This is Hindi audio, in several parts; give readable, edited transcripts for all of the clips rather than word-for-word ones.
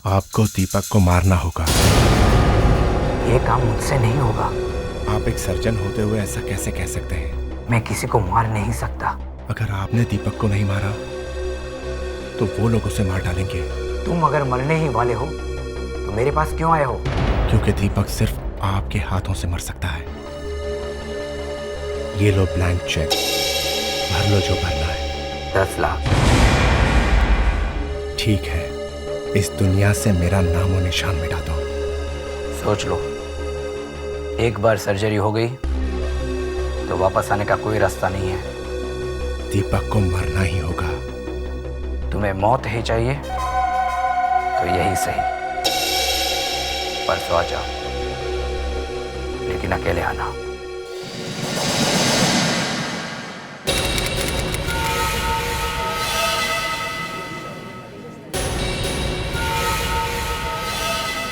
आपको दीपक को मारना होगा। ये काम मुझसे नहीं होगा। आप एक सर्जन होते हुए ऐसा कैसे कह सकते हैं? मैं किसी को मार नहीं सकता। अगर आपने दीपक को नहीं मारा तो वो लोग उसे मार डालेंगे। तुम अगर मरने ही वाले हो तो मेरे पास क्यों आए हो? क्योंकि दीपक सिर्फ आपके हाथों से मर सकता है। ये लो ब्लैंक चेक, भर लो जो भरना है। 10 लाख। ठीक है, इस दुनिया से मेरा नामो निशान मिटा दो। सोच लो, एक बार सर्जरी हो गई तो वापस आने का कोई रास्ता नहीं है। दीपक को मरना ही होगा। तुम्हें मौत ही चाहिए तो यही सही, परसों आ जाओ, लेकिन अकेले आना।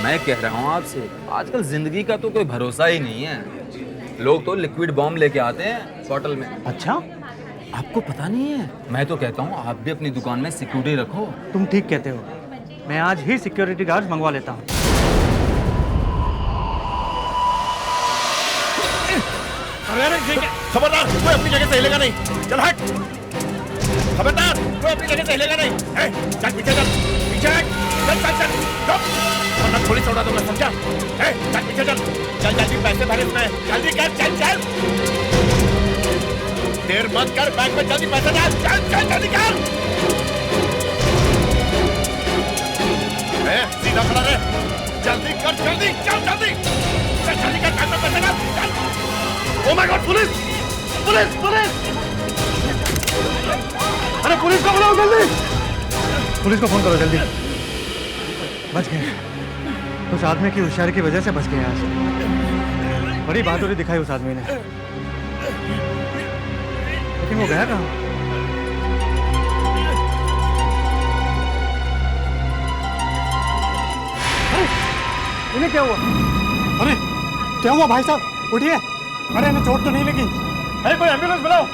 मैं कह रहा हूँ आपसे, आजकल जिंदगी का तो कोई भरोसा ही नहीं है। लोग तो लिक्विड बॉम्ब लेके आते हैं बॉटल में। अच्छा, आपको पता नहीं है? मैं तो कहता हूँ आप भी अपनी दुकान में सिक्योरिटी रखो। तुम ठीक कहते हो। मैं आज ही सिक्योरिटी गार्ड मंगवा लेता हूँ। खबरदार, कोई अपनी जगह से हिलेगा नहीं। चल हट। खबरदार, कोई अपनी जगह से हिलेगा नहीं। चल पीछे चल, पीछे हट। चल चल चल, चुप, वरना पुलिस उड़ा दूंगा, समझा? चल पीछे चल, चल जल्दी पैसे भरे इसमें, जल्दी कर, चल चल। देर मत कर, बैंक में जल्दी पैसे डाल, चल चल जल्दी कर। सीधा खड़ा रहे, जल्दी कर, जल्दी चल, जल्दी चल, जल्दी कर, बैंक में पैसे डाल, चल। Oh my God, police police police! अरे पुलिस को बुलाओ जल्दी, पुलिस को फोन करो जल्दी। बच गए। उस आदमी की होशियारी की वजह से बच गए आज। बड़ी बहादुरी दिखाई उस आदमी ने। लेकिन वो गया कहाँ? अरे इन्हें क्या हुआ? अरे क्या हुआ भाई साहब? उठिए। अरे इन्हें चोट तो नहीं लगी? अरे कोई एम्बुलेंस बुलाओ,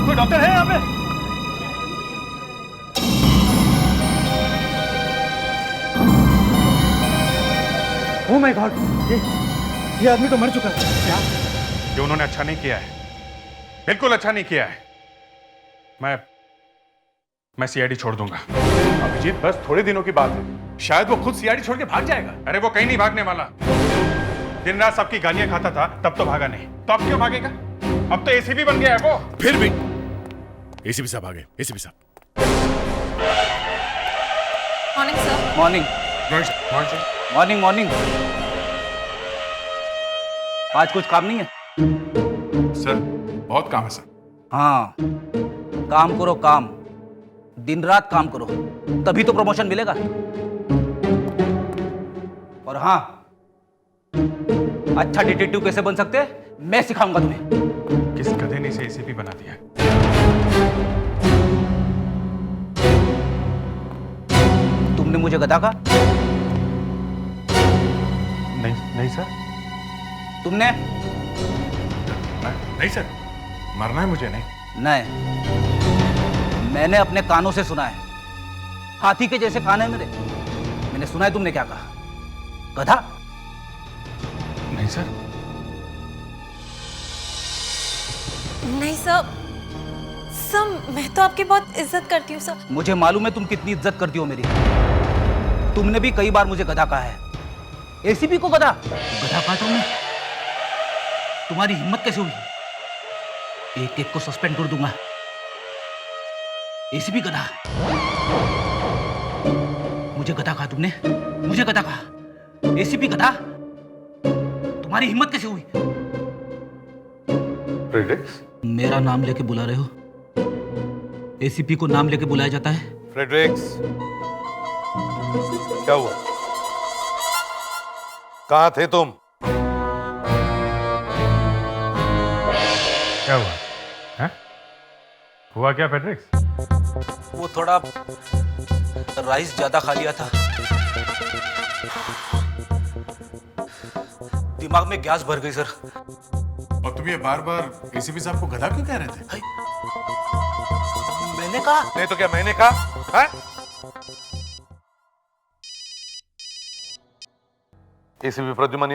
कोई डॉक्टर है यहाँ पे? ओह माय गॉड, ये आदमी तो मर चुका है। क्या? ये उन्होंने अच्छा नहीं किया है, बिल्कुल अच्छा नहीं किया है। मैं सीआईडी छोड़ दूंगा। अभिजीत, बस थोड़े दिनों की बात है, शायद वो खुद सीआईडी छोड़ के भाग जाएगा। अरे वो कहीं नहीं भागने वाला। दिन रात सबकी गालियां खाता था, तब तो भागा नहीं, तो अब क्यों भागेगा? अब तो एसीपी बन गया है वो। फिर भी एसीपी साहब आ गए। एसीपी साहब, morning sir. Morning morning morning. आज कुछ काम नहीं है? सर बहुत काम है सर। हाँ, काम करो काम, दिन रात काम करो, तभी तो प्रमोशन मिलेगा। और हाँ, अच्छा डिटेक्टिव कैसे बन सकते हैं मैं सिखाऊंगा तुम्हें। किस गधे ने इसे एसीपी बना दिया? तुमने मुझे गधा कहा? नहीं सर। तुमने? नहीं सर, मरना है मुझे। नहीं, मैंने अपने कानों से सुना है। हाथी के जैसे कान है मेरे। मैंने सुना है तुमने क्या कहा, गधा। नहीं सर। नहीं सर, सर मैं तो आपकी बहुत इज्जत करती हूँ सर। मुझे मालूम है तुम कितनी इज्जत करती हो मेरी। तुमने भी कई बार मुझे गधा कहा है। एसीपी को गधा कहा तुमने? तुम्हारी हिम्मत कैसे हुई? एक एक को सस्पेंड कर दूंगा। एसीपी गधा, मुझे गधा कहा तुमने, मुझे गधा कहा। एसीपी गधा, तुम्हारी हिम्मत कैसे हुई? फ्रेडरिक्स, मेरा नाम लेके बुला रहे हो? एसीपी को नाम लेके बुलाया जाता है? फ्रेडरिक्स, क्या हुआ? कहाँ थे तुम? क्या हुआ है? हुआ क्या फ्रेडरिक्स? वो थोड़ा राइस ज्यादा खा लिया था, दिमाग में गैस भर गई सर। और तुम ये बार बार एसीपी साहब को गधा क्यों कह रहे थे? मैंने कहा? नहीं तो क्या मैंने कहा है? एसीपी प्रद्युमन,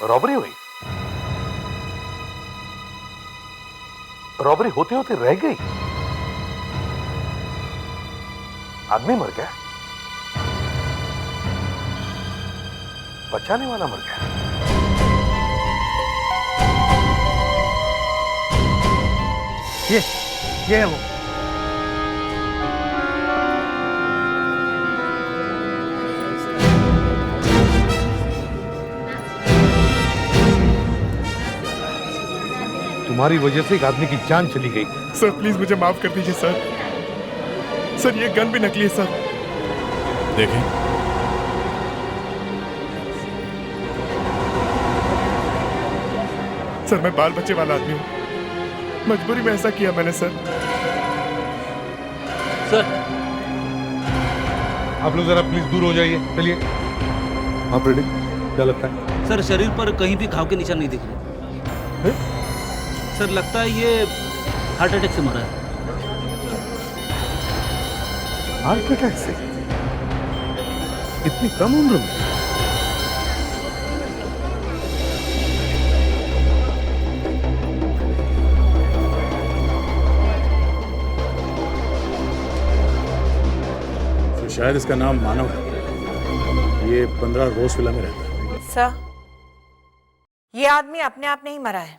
रॉबरी हुई, रॉबरी होते होते रह गई, आदमी मर गया, बचाने वाला मर गया। ये है वो। तुम्हारी वजह से एक आदमी की जान चली गई। सर प्लीज मुझे माफ कर दीजिए सर। सर ये गन भी नकली है सर। देखें, सर मैं बाल बच्चे वाला आदमी हूं, मजबूरी में ऐसा किया मैंने सर। सर आप लोग जरा प्लीज दूर हो जाइए। चलिए। हाँ प्रेडिक, क्या लगता है? सर शरीर पर कहीं भी घाव के निशान नहीं दिख रहे। सर लगता है ये हार्ट अटैक से मरा है। हार्ट अटैक से? इतनी कम उम्र में? तो शायद इसका नाम मानव है। ये 15 रोज विला में रहता है। सर, ये आदमी अपने आप नहीं मरा है,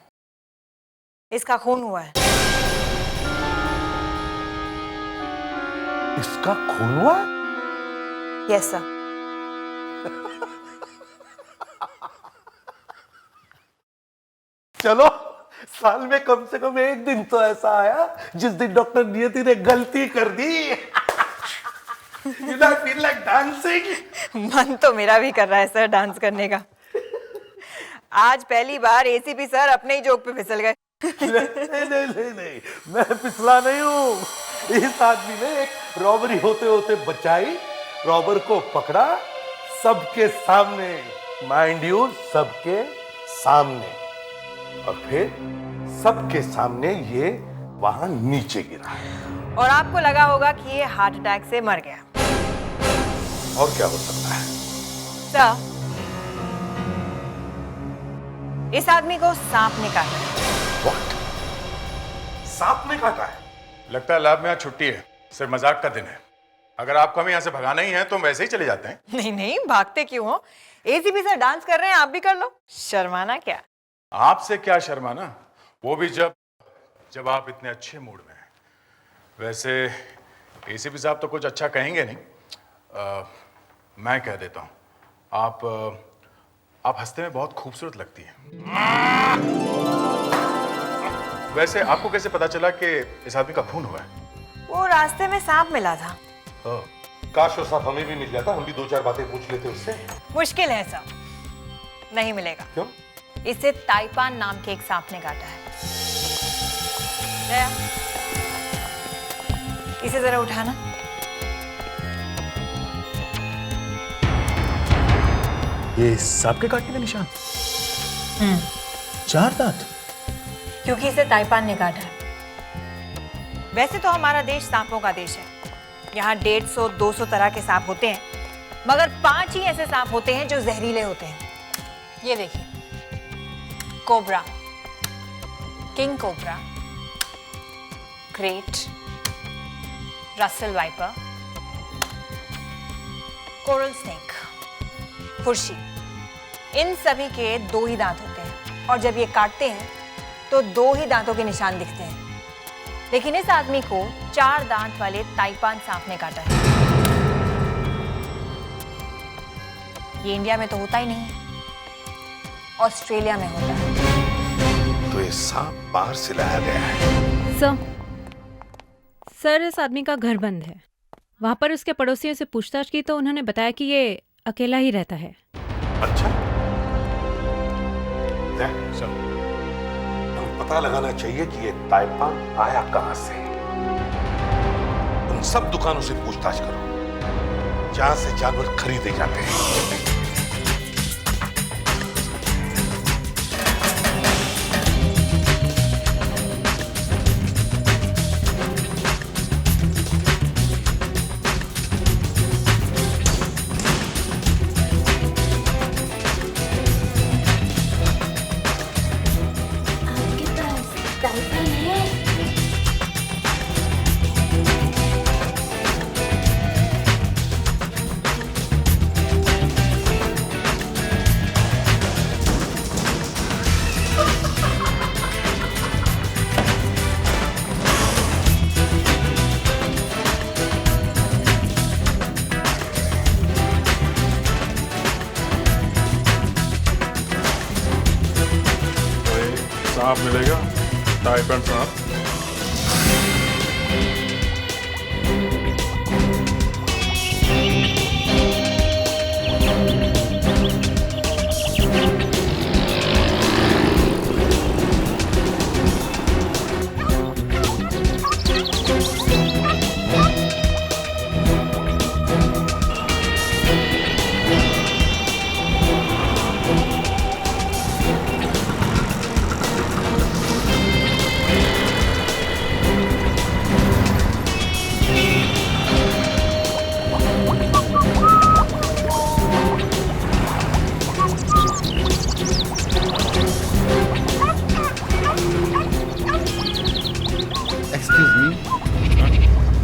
इसका खून हुआ है। इसका खून हुआ? Yes sir. चलो, साल में कम से कम एक दिन तो ऐसा आया जिस दिन डॉक्टर नियति ने गलती कर दी। You know, I feel like dancing. मन तो मेरा भी कर रहा है सर डांस करने का। आज पहली बार एसीपी सर अपने ही जोक पे फिसल गए। नहीं, मैं फिसला नहीं हूँ। इस आदमी ने एक रॉबरी होते होते बचाई, रॉबर को पकड़ा, सबके सामने, माइंड यू, सबके सामने, और फिर सबके सामने ये वहां नीचे गिरा। और आपको लगा होगा कि ये हार्ट अटैक से मर गया। और क्या हो सकता है? सर, इस आदमी को सांप ने काटा है। What? सांप ने काटा है? लगता है लैब में आज छुट्टी है, सिर्फ मजाक का दिन है। अगर आपको हमें यहाँ से भगाना ही है तो हम वैसे ही चले जाते हैं। नहीं नहीं, भागते क्यों हो? एसीपी सर डांस कर रहे हैं, आप भी कर लो। शर्माना क्या? आपसे क्या शर्माना, वो भी जब आप इतने अच्छे मूड में हैं। वैसे एसीपी साहब तो कुछ अच्छा कहेंगे नहीं, मैं कह देता हूँ। आप हंसते में बहुत खूबसूरत लगती हैं। वैसे आपको कैसे पता चला कि इस आदमी का खून हुआ है? वो रास्ते में सांप मिला था। काश वो सांप हमें भी मिल जाता, हम भी दो चार बातें पूछ लेते उससे। मुश्किल है सर, नहीं मिलेगा। क्यों? इसे ताइपान नाम के एक सांप ने काटा है। दया, इसे जरा उठाना। ये सांप के काटने का निशान? 4 दांत? क्योंकि इसे ताइपान ने काटा है। वैसे तो हमारा देश सांपों का देश है। यहाँ 150-200 तरह के सांप होते हैं, मगर 5 ही ऐसे सांप होते हैं जो जहरीले होते हैं। ये देखिए, cobra, king cobra, great, Russell viper, coral snake, फुर्शी। इन सभी के 2 ही दांत होते हैं, और जब ये काटते हैं तो 2 ही दांतों के निशान दिखते हैं। लेकिन इस आदमी को 4 दांत वाले ताइपान सांप ने काटा है। ये इंडिया में तो होता ही नहीं है, ऑस्ट्रेलिया में होता है। तो ये सांप बाहर से लाया गया है। सर, इस आदमी का घर बंद है। वहां पर उसके पड़ोसियों से पूछताछ की तो उन्होंने बताया कि ये अकेला ही रहता है। अच्छा, पता लगाना चाहिए कि ये ताइपान आया कहां से। उन सब दुकानों से पूछताछ करो जहां से जानवर खरीदे जाते हैं। सांप मिलेगा, टाई पैंट सांप।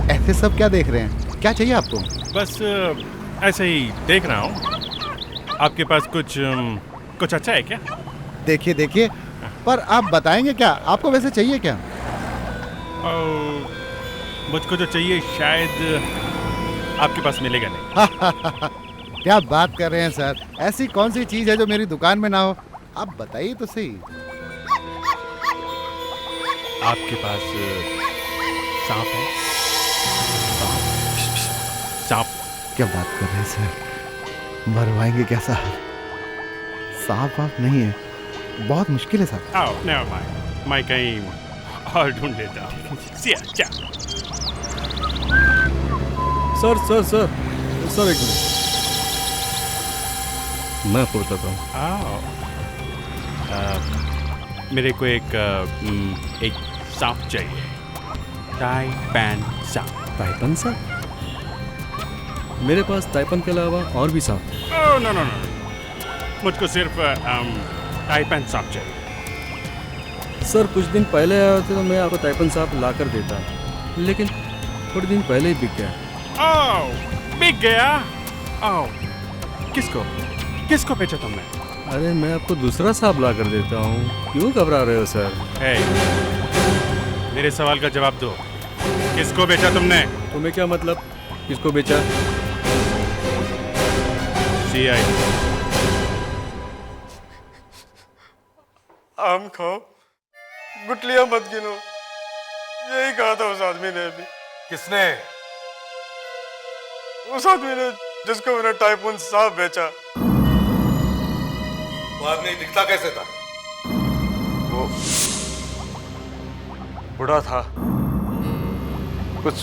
ऐसे सब क्या देख रहे हैं? क्या चाहिए आपको? बस ऐसे ही देख रहा हूँ। आपके पास कुछ अच्छा है क्या? देखिए देखिए, पर आप बताएंगे क्या? आपको वैसे चाहिए क्या? मुझको जो चाहिए शायद आपके पास मिलेगा नहीं। क्या बात कर रहे हैं सर? ऐसी कौन सी चीज है जो मेरी दुकान में ना हो? आप बताइए तो सही। आपके पास सांप है? सांप? क्या बात कर रहे हैं सर? मरवाएंगे क्या साहब? सांप वाप नहीं है, बहुत मुश्किल है साहब। आओ, never mind, मैं कहीं और ढूंढ लेता हूँ। क्या? सर एक मिनट, मैं आपको बताता हूँ। मेरे को एक सांप चाहिए, टाई पैन सांप। ताइपन सांप? मेरे पास ताइपन के अलावा और भी सांप हैं। नो, मुझको सिर्फ टाई पैन सांप चाहिए। सर कुछ दिन पहले आए होते तो मैं आपको ताइपन सांप ला कर देता, लेकिन थोड़े दिन पहले ही बिक गया। बिक गया? किसको बेचा तुमने? अरे मैं आपको दूसरा सांप ला कर देता हूँ, क्यों घबरा रहे हो सर? मेरे सवाल का जवाब दो, किसको बेचा तुमने? तुम्हें क्या मतलब किसको बेचा? CI। आम खाओ, गुटलियां मत गिनो, यही कहा था उस आदमी ने अभी। किसने? उस आदमी ने जिसको मैंने टाइफून सांप बेचा। वो आदमी दिखता कैसे था? वो बूढ़ा था, कुछ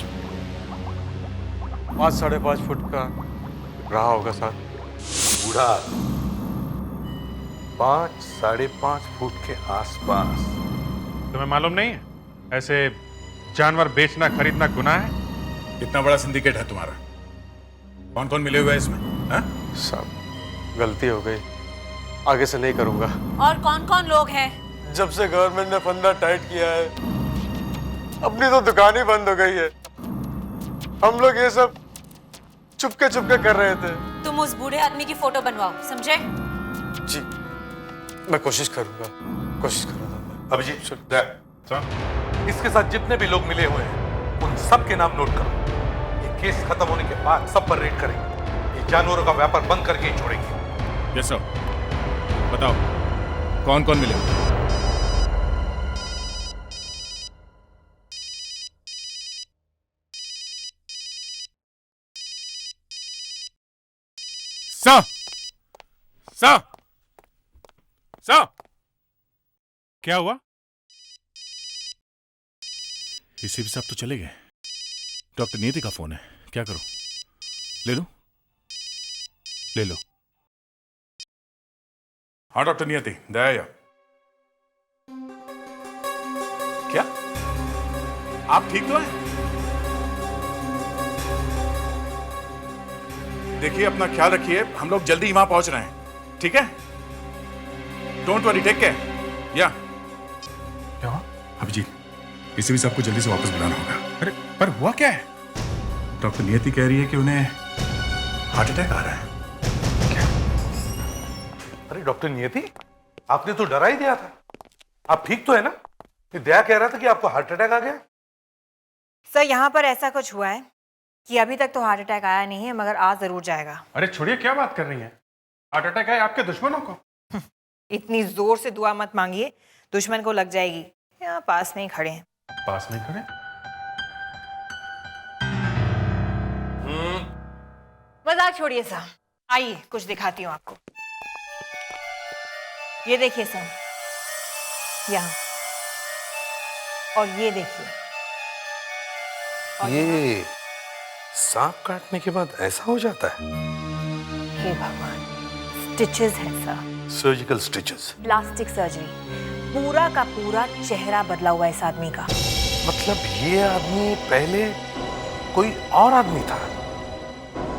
5-5.5 फुट का रहा होगा सर। बूढ़ा 5-5.5 फुट के आसपास। तुम्हें मालूम नहीं है ऐसे जानवर बेचना खरीदना गुनाह है? कितना बड़ा सिंडिकेट है तुम्हारा? कौन कौन मिले हुए हैं इसमें? साहब गलती हो गई, आगे से नहीं करूंगा। और कौन कौन लोग हैं? जब से गवर्नमेंट ने फंदा टाइट किया है, अपनी तो दुकान ही बंद हो गई है। हम लोग ये सब चुपके कर रहे थे। तुम उस बूढ़े आदमी की फोटो बनवाओ, समझे? जी मैं कोशिश करूंगा। अभिजीत इसके साथ जितने भी लोग मिले हुए हैं उन सब के नाम नोट करो। ये केस खत्म होने के बाद सब पर रेड करेंगे। ये जानवरों का व्यापार बंद करके ही छोड़ेंगे। Yes sir. बताओ कौन कौन मिले? सर क्या हुआ? एसीपी साहब तो चले गए। डॉक्टर नियति का फोन है, क्या करूं? ले लो। हाँ डॉक्टर नियति, दया। क्या आप ठीक तो हैं? देखिए अपना ख्याल रखिए, हम लोग जल्दी ही वहां पहुंच रहे हैं, ठीक है? Don't worry, take care. या क्या? एसीपी साहब को जल्दी से वापस बुलाना होगा। अरे पर हुआ क्या है? डॉक्टर नियति कह रही है कि उन्हें हार्ट अटैक आ रहा है। अरे डॉक्टर नियति, आपने तो डरा ही दिया था। आप ठीक तो है ना? ये दया कह रहा था कि आपको हार्ट अटैक आ गया। सर यहाँ पर ऐसा कुछ हुआ है कि अभी तक तो हार्ट अटैक आया नहीं है, मगर आज जरूर जाएगा। अरे छोड़िए, क्या बात कर रही हैं? हार्ट अटैक है आपके दुश्मनों को। इतनी जोर से दुआ मत मांगिए, दुश्मन को लग जाएगी। यहाँ पास में ही खड़े हैं। पास में खड़े? मजाक छोड़िए सर, आइए कुछ दिखाती हूँ आपको। ये देखिए सर, यहाँ, और ये देखिए। और ये सांप काटने के बाद ऐसा हो जाता है? हे भगवान, स्टिचेस है sir, surgical stitches. Plastic surgery. पूरा का पूरा चेहरा बदला हुआ है इस आदमी का। मतलब ये आदमी पहले कोई और आदमी था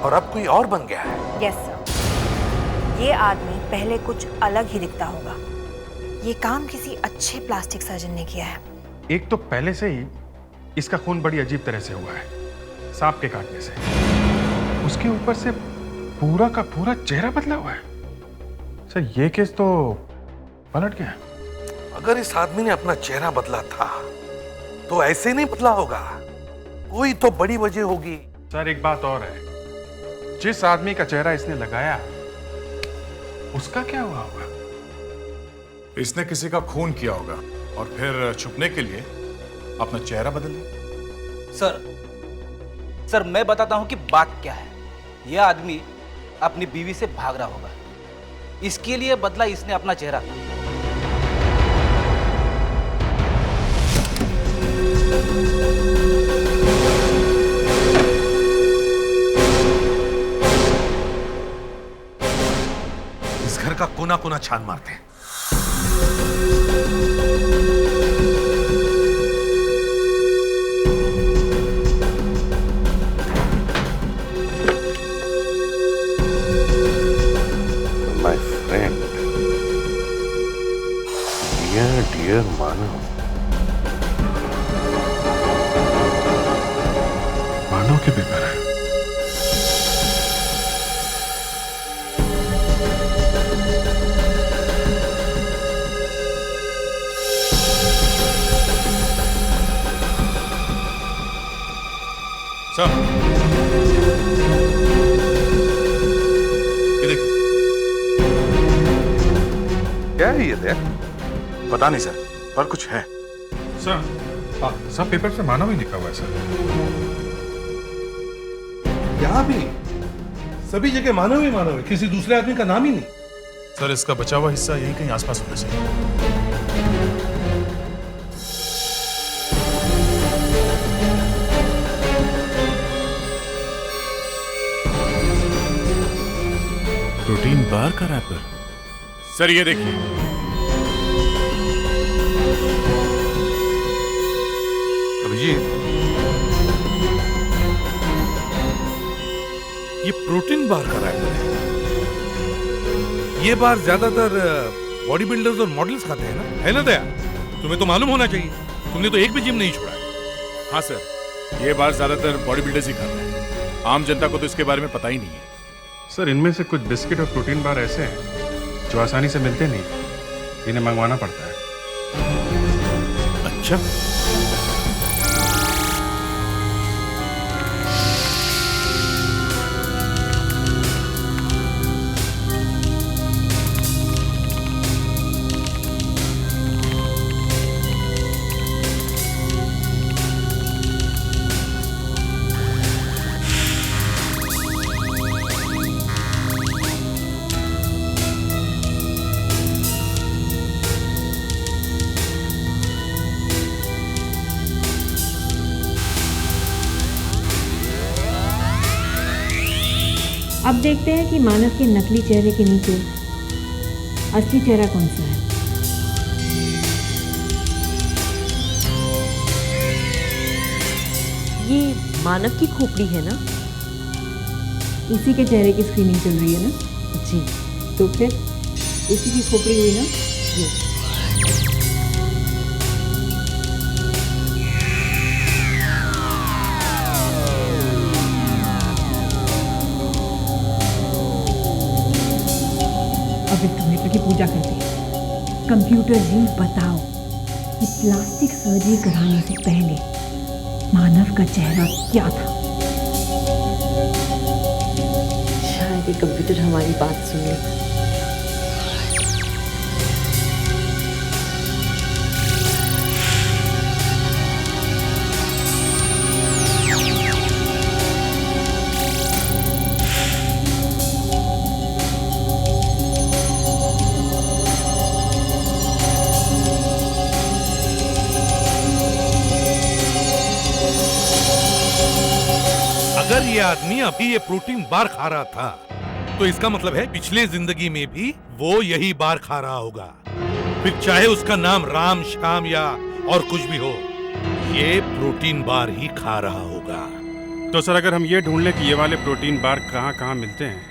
और अब कोई और बन गया है? यस सर, ये आदमी पहले कुछ अलग ही दिखता होगा। ये काम किसी अच्छे प्लास्टिक सर्जन ने किया है। एक तो पहले से ही इसका खून बड़ी अजीब तरह से हुआ है, सांप के काटने से। उसके ऊपर से पूरा का पूरा चेहरा बदला हुआ है। सर ये केस तो पलट गया। अगर इस आदमी ने अपना चेहरा बदला था तो ऐसे नहीं बदला होगा, कोई तो बड़ी वजह होगी। सर एक बात और है, जिस आदमी का चेहरा इसने लगाया उसका क्या हुआ होगा? इसने किसी का खून किया होगा और फिर छुपने के लिए अपना चेहरा बदल लिया। सर मैं बताता हूं कि बात क्या है। यह आदमी अपनी बीवी से भाग रहा होगा, इसके लिए बदला इसने अपना चेहरा। इस घर का कोना कोना छान मारते हैं। My friend, dear मानव। मानव के पेपर है। सर ये देखिए। क्या है ये देख? पता नहीं सर, पर कुछ है। सर सब पेपर पे मानव ही लिखा हुआ है सर। यहाँ भी सभी जगह मानव ही मानव है, किसी दूसरे आदमी का नाम ही नहीं। सर इसका बचा हुआ हिस्सा यहीं कहीं आसपास होना चाहिए। प्रोटीन बार का रैपर। सर ये देखिए। अभिजीत, ये प्रोटीन बार का रैपर है। ये बार ज्यादातर बॉडी बिल्डर्स और मॉडल्स खाते हैं ना, है ना दया? तुम्हें तो मालूम होना चाहिए, तुमने तो एक भी जिम नहीं छोड़ा है। हाँ सर, ये बार ज्यादातर बॉडी बिल्डर्स ही खाते हैं, आम जनता को तो इसके बारे में पता ही नहीं है। सर इनमें से कुछ बिस्किट और प्रोटीन बार ऐसे हैं जो आसानी से मिलते नहीं, इन्हें मंगवाना पड़ता है। अच्छा, अब देखते हैं कि मानव के नकली चेहरे के नीचे असली चेहरा कौन सा है। ये मानव की खोपड़ी है ना? इसी के चेहरे की स्क्रीनिंग चल रही है ना? जी। तो फिर इसी की खोपड़ी हुई ना? जी। पूजा करते हैं। कंप्यूटर जी बताओ कि प्लास्टिक सर्जरी कराने से पहले मानव का चेहरा क्या था? शायद ये कंप्यूटर हमारी बात सुन ले। अगर ये आदमी अभी ये प्रोटीन बार खा रहा था तो इसका मतलब है पिछले जिंदगी में भी वो यही बार खा रहा होगा। फिर चाहे उसका नाम राम श्याम या और कुछ भी हो, ये प्रोटीन बार ही खा रहा होगा। तो सर अगर हम ये ढूंढ लें कि ये वाले प्रोटीन बार कहाँ कहाँ मिलते हैं,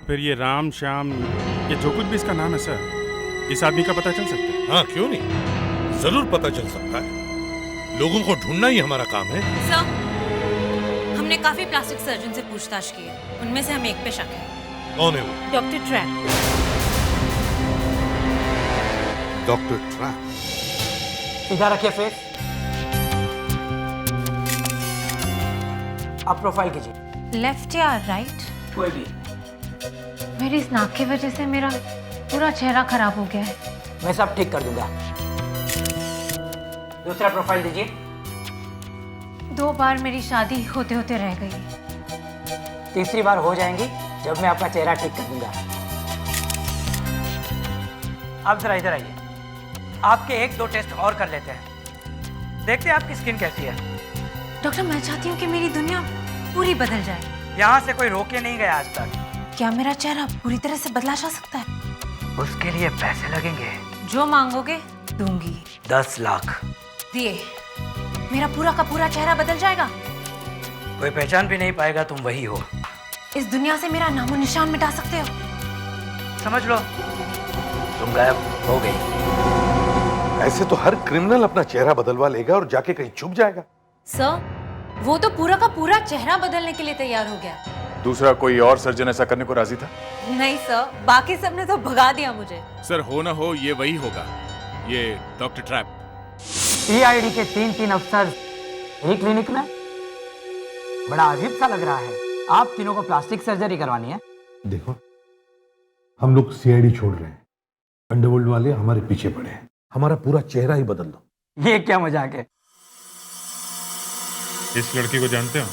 फिर ये राम श्याम ये जो कुछ भी इसका नाम है सर, इस आदमी का पता चल सकता है? हाँ क्यों नहीं, जरूर पता चल सकता है। लोगों को ढूंढना ही हमारा काम है। सर, हमने काफी प्लास्टिक सर्जन से पूछताछ की है, उनमें से हमें एक पे शक है। कौन है वो? Doctor trap. Doctor trap? सीधा रखिए फेस। आप प्रोफाइल कीजिए। लेफ्ट या राइट? कोई भी। मेरी इस नाक की वजह से मेरा पूरा चेहरा खराब हो गया है। मैं सब ठीक कर दूंगा। दूसरा प्रोफाइल दीजिए। 2 बार मेरी शादी होते होते रह गई। तीसरी बार हो जाएंगी जब मैं आपका चेहरा ठीक कर दूंगा। आप जरा इधर आइए, आपके 1-2 टेस्ट और कर लेते हैं, देखते हैं आपकी स्किन कैसी है। डॉक्टर, मैं चाहती हूँ कि मेरी दुनिया पूरी बदल जाए। यहाँ से कोई रोके नहीं गया आज तक। क्या मेरा चेहरा पूरी तरह से बदला जा सकता है? उसके लिए पैसे लगेंगे। जो मांगोगे दूंगी। 10 लाख दिए, मेरा पूरा का पूरा चेहरा बदल जाएगा। कोई पहचान भी नहीं पाएगा तुम वही हो। इस दुनिया से मेरा नामो निशान मिटा सकते हो। समझ लो तुम गायब हो गई। ऐसे तो हर क्रिमिनल अपना चेहरा बदलवा लेगा और जाके कहीं छुप जाएगा। सर, वो तो पूरा का पूरा चेहरा बदलने के लिए तैयार हो गया। दूसरा कोई और सर्जन ऐसा करने को राजी था? नहीं सर, बाकी सबने तो भगा दिया मुझे। सर हो ना हो ये वही होगा, ये डॉक्टर ट्रैप। सीआईडी के 3 अफसर एक क्लिनिक में? बड़ा अजीब सा लग रहा है। आप तीनों को प्लास्टिक सर्जरी करवानी है? देखो, हम लोग सीआईडी छोड़ रहे हैं, अंडरवर्ल्ड वाले हमारे पीछे पड़े हैं, हमारा पूरा चेहरा ही बदल दो। ये क्या मजाक है? इस लड़की को जानते हो?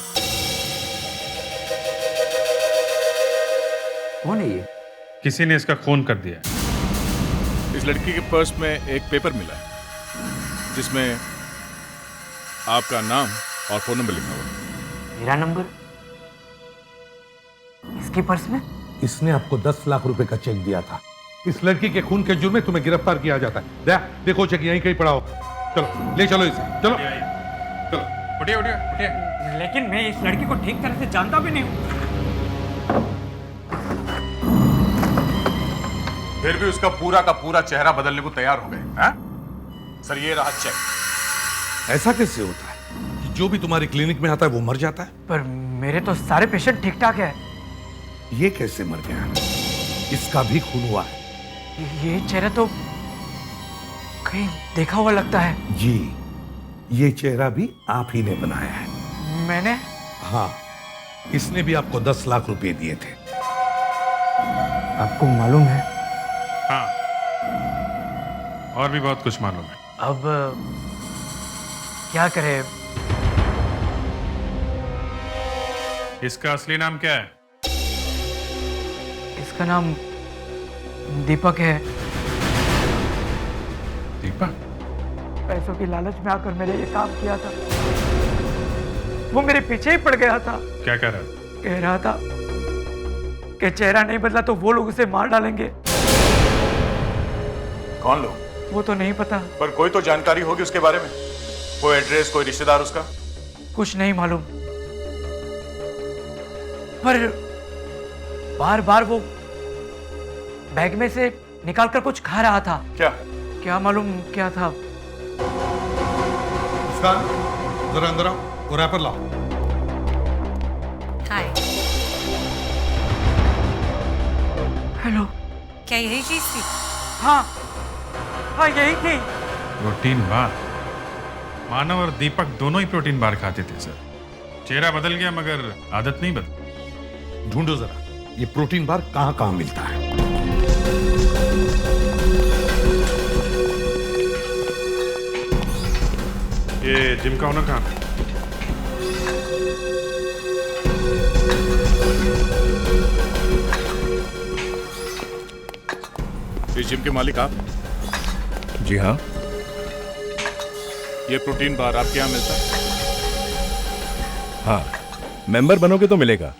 कौन है ये? किसी ने इसका खून कर दिया। इस लड़की के पर्स में एक पेपर मिला है जिसमें आपका नाम और फोन नंबर लिखा हुआ। मेरा नंबर इसके पर्स में? इसने आपको 10 लाख रुपए का चेक दिया था। इस लड़की के खून के जुर्म में तुम्हें गिरफ्तार किया जाता है। देखो चेक यहीं कहीं पड़ा हो। चलो ले चलो इसे, चलो चलो। उठिए उठिए उठिए। लेकिन मैं इस लड़की को ठीक तरह से जानता भी नहीं हूँ। फिर भी उसका पूरा का पूरा चेहरा बदलने को तैयार हो गए। सर ये रहा चेक। ऐसा कैसे होता है कि जो भी तुम्हारी क्लिनिक में आता है वो मर जाता है? पर मेरे तो सारे पेशेंट ठीक ठाक है। ये कैसे मर गया? इसका भी खून हुआ है। ये चेहरा तो कहीं देखा हुआ लगता है। जी, ये चेहरा भी आप ही ने बनाया है। मैंने? हाँ, इसने भी आपको 10 लाख रुपए दिए थे। आपको मालूम है? हाँ, और भी बहुत कुछ मालूम है। अब क्या करें? इसका असली नाम क्या है? इसका नाम दीपक है। दीपक? पैसों की लालच में आकर मैंने ये काम किया था। वो मेरे पीछे ही पड़ गया था। क्या कह रहा? कह रहा था कि चेहरा नहीं बदला तो वो लोग उसे मार डालेंगे। कौन लोग? वो तो नहीं पता। पर कोई तो जानकारी होगी उसके बारे में, कोई एड्रेस, कोई रिश्तेदार उसका? कुछ नहीं मालूम, पर बार बार वो बैग में से निकालकर कुछ खा रहा था। क्या मालूम क्या था। जरा अंदर आओ और रैपर लाओ। हाय। हेलो। क्या यही चीज थी? हाँ हाँ यही थी। Protein bar? मानव और दीपक दोनों ही प्रोटीन बार खाते थे सर। चेहरा बदल गया मगर आदत नहीं बदली। ढूंढो जरा ये प्रोटीन बार कहां कहां मिलता है। ये जिम का ओनर कहाँ है? इस जिम के मालिक आप? जी हाँ। ये प्रोटीन बार आपके यहाँ मिलता है? हाँ, मेंबर बनोगे तो मिलेगा।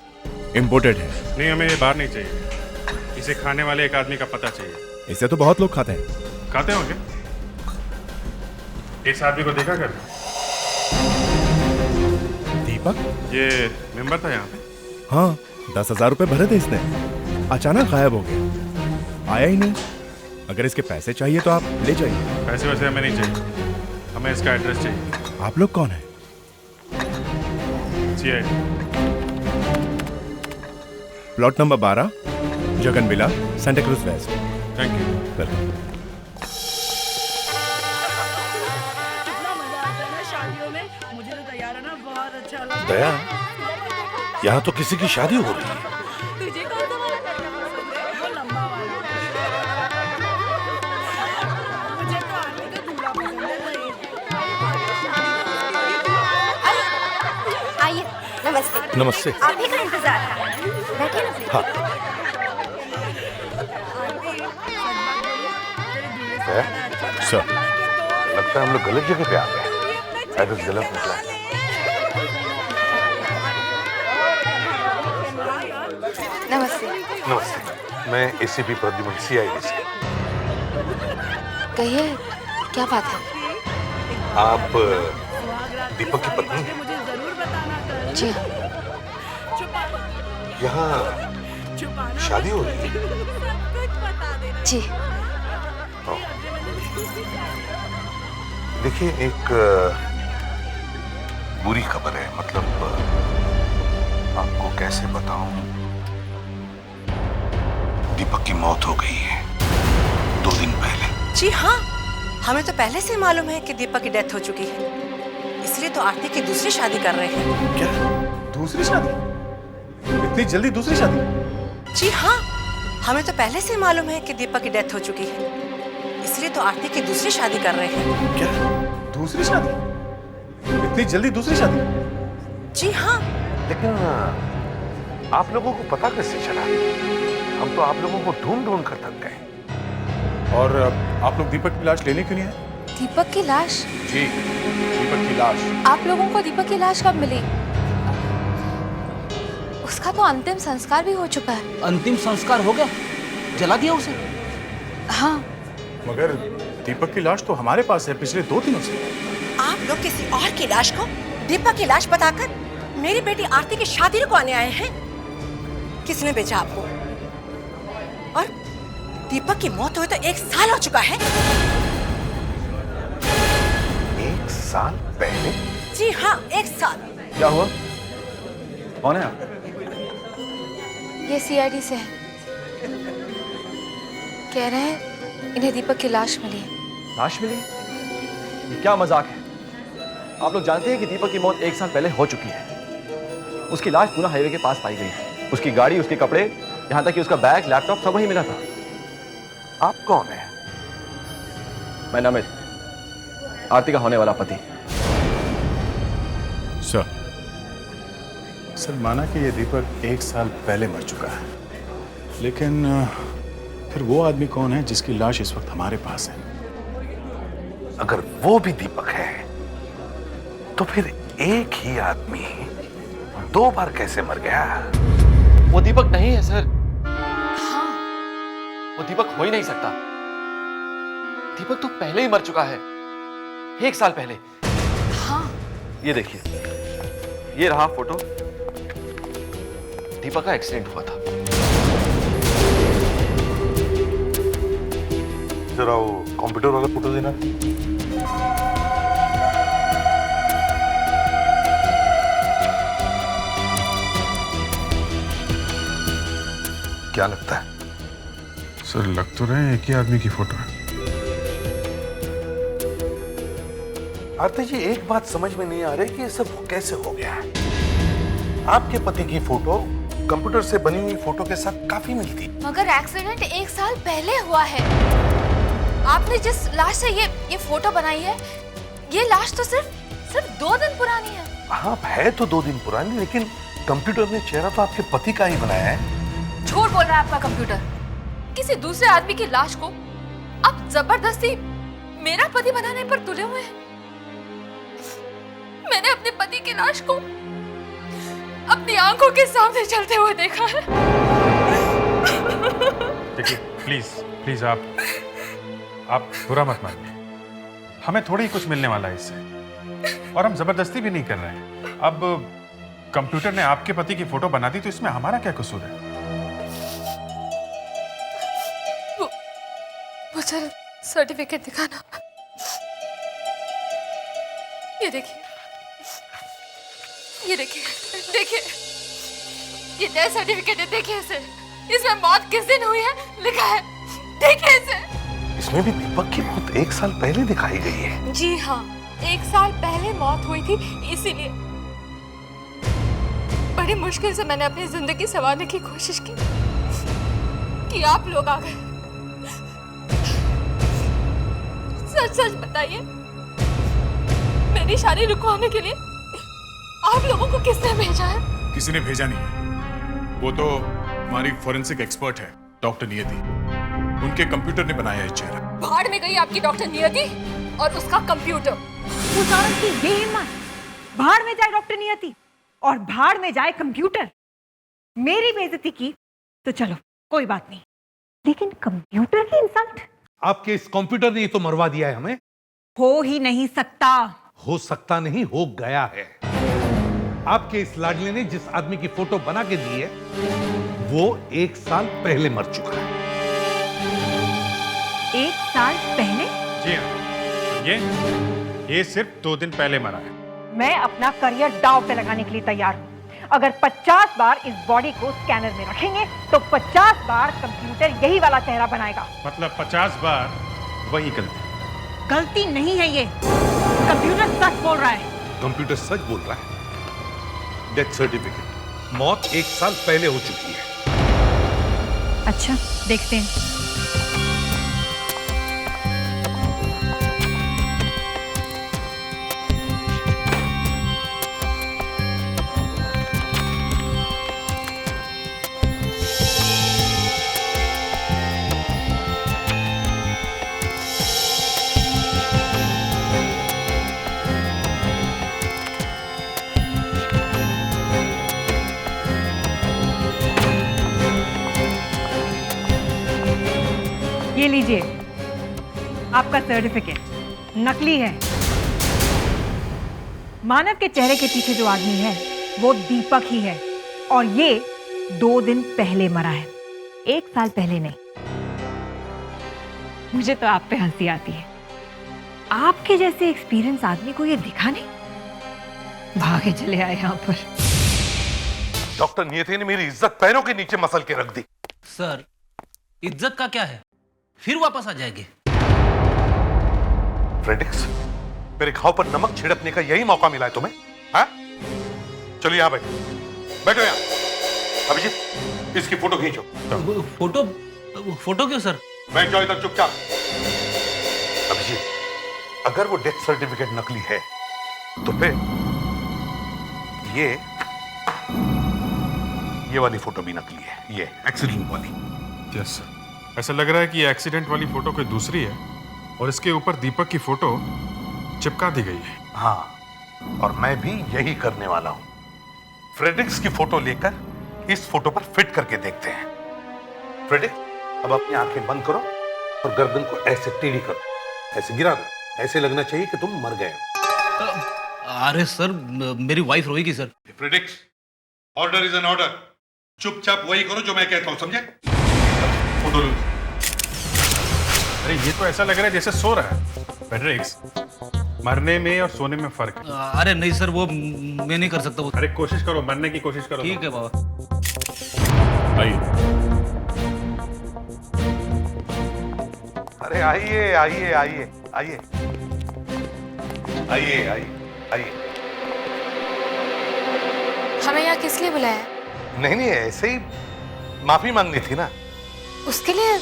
इंपोर्टेड है। नहीं, हमें ये बार नहीं चाहिए। इसे खाने वाले एक आदमी का पता चाहिए। इसे तो बहुत लोग खाते हैं। खाते होंगे? इस आदमी को देखा कर। दीपक? ये मेंबर था यहाँ पे? हाँ, 10,000 रुपए भरे थे इसने, अचानक गायब हो गया, आया ही नहीं। अगर इसके पैसे चाहिए तो आप ले जाइए। पैसे वैसे हमें नहीं चाहिए, हमें इसका एड्रेस चाहिए। आप लोग कौन है? CID। Plot number 12, Jagan villa, Santa Cruz west. Thank you. Welcome. Daya, यहाँ तो किसी की शादी हो रही है। आइए, नमस्ते। नमस्ते। आप ही का इंतजार था। बैठिए ना प्लीज। हाँ। सर, लगता है हम लोग गलत जगह पे आ गए। एड्रेस गलत निकला है। नमस्ते। नमस्ते, मैं ACP प्रद्युमन CID से। कहिए, क्या बात है? आप दीपक की पत्नी हैं? जी हाँ। यहाँ शादी हो रही है? जी। देखिए, एक बुरी खबर है। मतलब आपको कैसे बताऊं, दीपक की मौत हो गई है 2 दिन पहले। जी हाँ, हमें तो पहले से मालूम है कि दीपक की डेथ हो चुकी है, इसलिए तो आरती की दूसरी शादी कर रहे हैं। क्या? दूसरी शादी? इतनी जल्दी दूसरी शादी? जी हाँ, हमें तो पहले से मालूम है कि दीपक की डेथ हो चुकी है, इसलिए तो आरती की दूसरी शादी कर रहे हैं। क्या? दूसरी शादी? इतनी जल्दी दूसरी शादी? जी हाँ। लेकिन आप लोगों को पता कैसे चला? हम तो आप लोगों को ढूंढ ढूंढ कर थक गए। और आप लोग दीपक की लाश लेने क्यों नहीं आए? दीपक की लाश? जी, दीपक की लाश। आप लोगों को दीपक की लाश कब मिली? उसका तो अंतिम संस्कार भी हो चुका है। अंतिम संस्कार हो गया? जला दिया उसे? हाँ। मगर दीपक की लाश तो हमारे पास है पिछले 2 दिनों से। आप लोग किसी और की लाश को दीपक की लाश बताकर मेरी बेटी आरती की शादी रुकवाने आए हैं। किसने बेचा आपको? और दीपक की मौत हुए तो 1 साल हो चुका है। 1 साल पहले? जी हाँ, 1 साल। क्या हुआ? कौन है आप? ये CID से है। कह रहे हैं इन्हें दीपक की लाश मिली है। लाश मिली? ये क्या मजाक है? आप लोग जानते हैं कि दीपक की मौत 1 साल पहले हो चुकी है। उसकी लाश पूना हाईवे के पास पाई गई है। उसकी गाड़ी, उसके कपड़े, यहाँ तक कि उसका बैग, लैपटॉप सब वहीं मिला था। आप कौन है? मैं नमित, आरती का होने वाला पति। सर, माना कि ये दीपक 1 साल पहले मर चुका है, लेकिन फिर वो आदमी कौन है जिसकी लाश इस वक्त हमारे पास है? अगर वो भी दीपक है तो फिर एक ही आदमी 2 बार कैसे मर गया? वो दीपक नहीं है सर। वो दीपक हो ही नहीं सकता। दीपक तो पहले ही मर चुका है, 1 साल पहले। हाँ। ये देखिए, ये रहा फोटो। दीपक का एक्सीडेंट हुआ था। जरा वो कंप्यूटर वाला फोटो देना। क्या लगता है? सर लग तो रहे हैं एक ही आदमी की फोटो है। आरती जी, एक बात समझ में नहीं आ रही कि ये सब कैसे हो गया है। आपके पति की फोटो कंप्यूटर से बनी हुई फोटो के साथ काफी मिलती। मगर एक्सीडेंट 1 साल पहले हुआ है। आपने जिस लाश से ये फोटो बनाई है, ये लाश तो सिर्फ 2 दिन पुरानी है। हाँ, है तो 2 दिन पुरानी, लेकिन कंप्यूटर ने चेहरा तो आपके पति का ही बनाया है। झूठ बोल रहा है आपका कंप्यूटर। किसी दूसरे आदमी की लाश को आप जबरदस्ती मेरा पति बनाने पर तुले हुए हैं। मैंने अपने पति की लाश को अपनी आंखों के सामने चलते हुए देखा है। देखिए प्लीज आप बुरा मत मानिए। हमें थोड़ी ही कुछ मिलने वाला है इससे, और हम जबरदस्ती भी नहीं कर रहे हैं। अब कंप्यूटर ने आपके पति की फोटो बना दी तो इसमें हमारा क्या कसूर है? वो सर्टिफिकेट दिखाना। ये देखिए, देखिए, ये डेथ सर्टिफिकेट है। देखिए इसे, इसमें मौत किस दिन हुई है लिखा है। देखिए इसे। इसमें भी दीपक की मौत 1 साल पहले दिखाई गई है। जी हाँ, 1 साल पहले मौत हुई थी, इसीलिए बड़ी मुश्किल से मैंने अपनी जिंदगी संवारने की कोशिश की कि आप लोग आ गए। सच बताइए, मेरी शादी रुकवाने के लिए आप लोगों को किसने भेजा है? किसी ने भेजा नहीं है। वो तो हमारी फोरेंसिक एक्सपर्ट है, डॉक्टर नियति। उनके कंप्यूटर ने बनाया है चेहरा। भाड़ में गई आपकी डॉक्टर नियति और उसका कंप्यूटर। उस औरत की ये हिम्मत, भाड़ में जाए डॉक्टर नियति और भाड़ में जाए कंप्यूटर। मेरी बेइज्जती की तो चलो कोई बात नहीं, लेकिन कंप्यूटर की इंसल्ट। आपके इस कंप्यूटर ने तो मरवा दिया है हमें। हो ही नहीं सकता। हो सकता नहीं, हो गया है। आपके इस लाडले ने जिस आदमी की फोटो बना के दी है, वो 1 साल पहले मर चुका है। 1 साल पहले? जी हाँ, ये सिर्फ 2 दिन पहले मरा है। मैं अपना करियर दांव पे लगाने के लिए तैयार हूँ। अगर 50 बार इस बॉडी को स्कैनर में रखेंगे तो 50 बार कंप्यूटर यही वाला चेहरा बनाएगा। मतलब 50 बार वही गलती? गलती नहीं है ये, कंप्यूटर सच बोल रहा है। कंप्यूटर सच बोल रहा है। डेथ सर्टिफिकेट, मौत 1 साल पहले हो चुकी है। अच्छा, देखते हैं। ये लीजिए आपका सर्टिफिकेट, नकली है। मानव के चेहरे के पीछे जो आदमी है वो दीपक ही है, और ये 2 दिन पहले मरा है, 1 साल पहले नहीं। मुझे तो आप पे हंसी आती है। आपके जैसे एक्सपीरियंस आदमी को ये दिखा नहीं, भागे चले आए यहाँ पर। डॉक्टर नियति ने मेरी इज्जत पैरों के नीचे मसल के रख दी। सर, इज्जत का क्या है, फिर वापस आ जाएंगे। फ्रेडिक्स, मेरे घाव पर नमक छिड़कने का यही मौका मिला है तुम्हें? हाँ? चलो यहाँ बैठो यहाँ। अभिजीत, इसकी फोटो खींचो। फोटो क्यों सर? बैठ जाओ इधर चुपचाप। अभिजीत, अगर वो डेथ सर्टिफिकेट नकली है तो फिर ये वाली फोटो भी नकली है, ये एक्सीडेंट वाली। यस सर, ऐसा लग रहा है कि ये एक्सीडेंट वाली फोटो कोई दूसरी है और इसके ऊपर दीपक की फोटो चिपका दी गई है। हाँ, और मैं भी यही करने वाला हूं। फ्रेडिक्स की फोटो लेकर इस फोटो पर फिट करके देखते हैं। फ्रेडिक्स, अब अपनी आंखें बंद करो और गर्दन को ऐसे टेढ़ी करो, ऐसे गिरा दो, ऐसे लगना चाहिए कि तुम मर गए हो। अरे सर, मेरी वाइफ रोएगी सर। Fredricks, order is an order. चुपचाप वही करो जो मैं कहता हूं, समझे? फोटो लो। अरे ये तो ऐसा लग रहा है जैसे सो रहा है। फ्रेडरिक्स, मरने में और सोने में फर्क है। अरे नहीं सर, वो मैं नहीं कर सकता वो। अरे कोशिश करो, मरने की कोशिश करो। ठीक है बाबा। आइए। अरे आइए आइए आइए आइए आइए आइए आइए। हमें यहाँ किस लिए बुलाया? नहीं नहीं, ऐसे ही माफी मांगनी थी ना। उसके लिए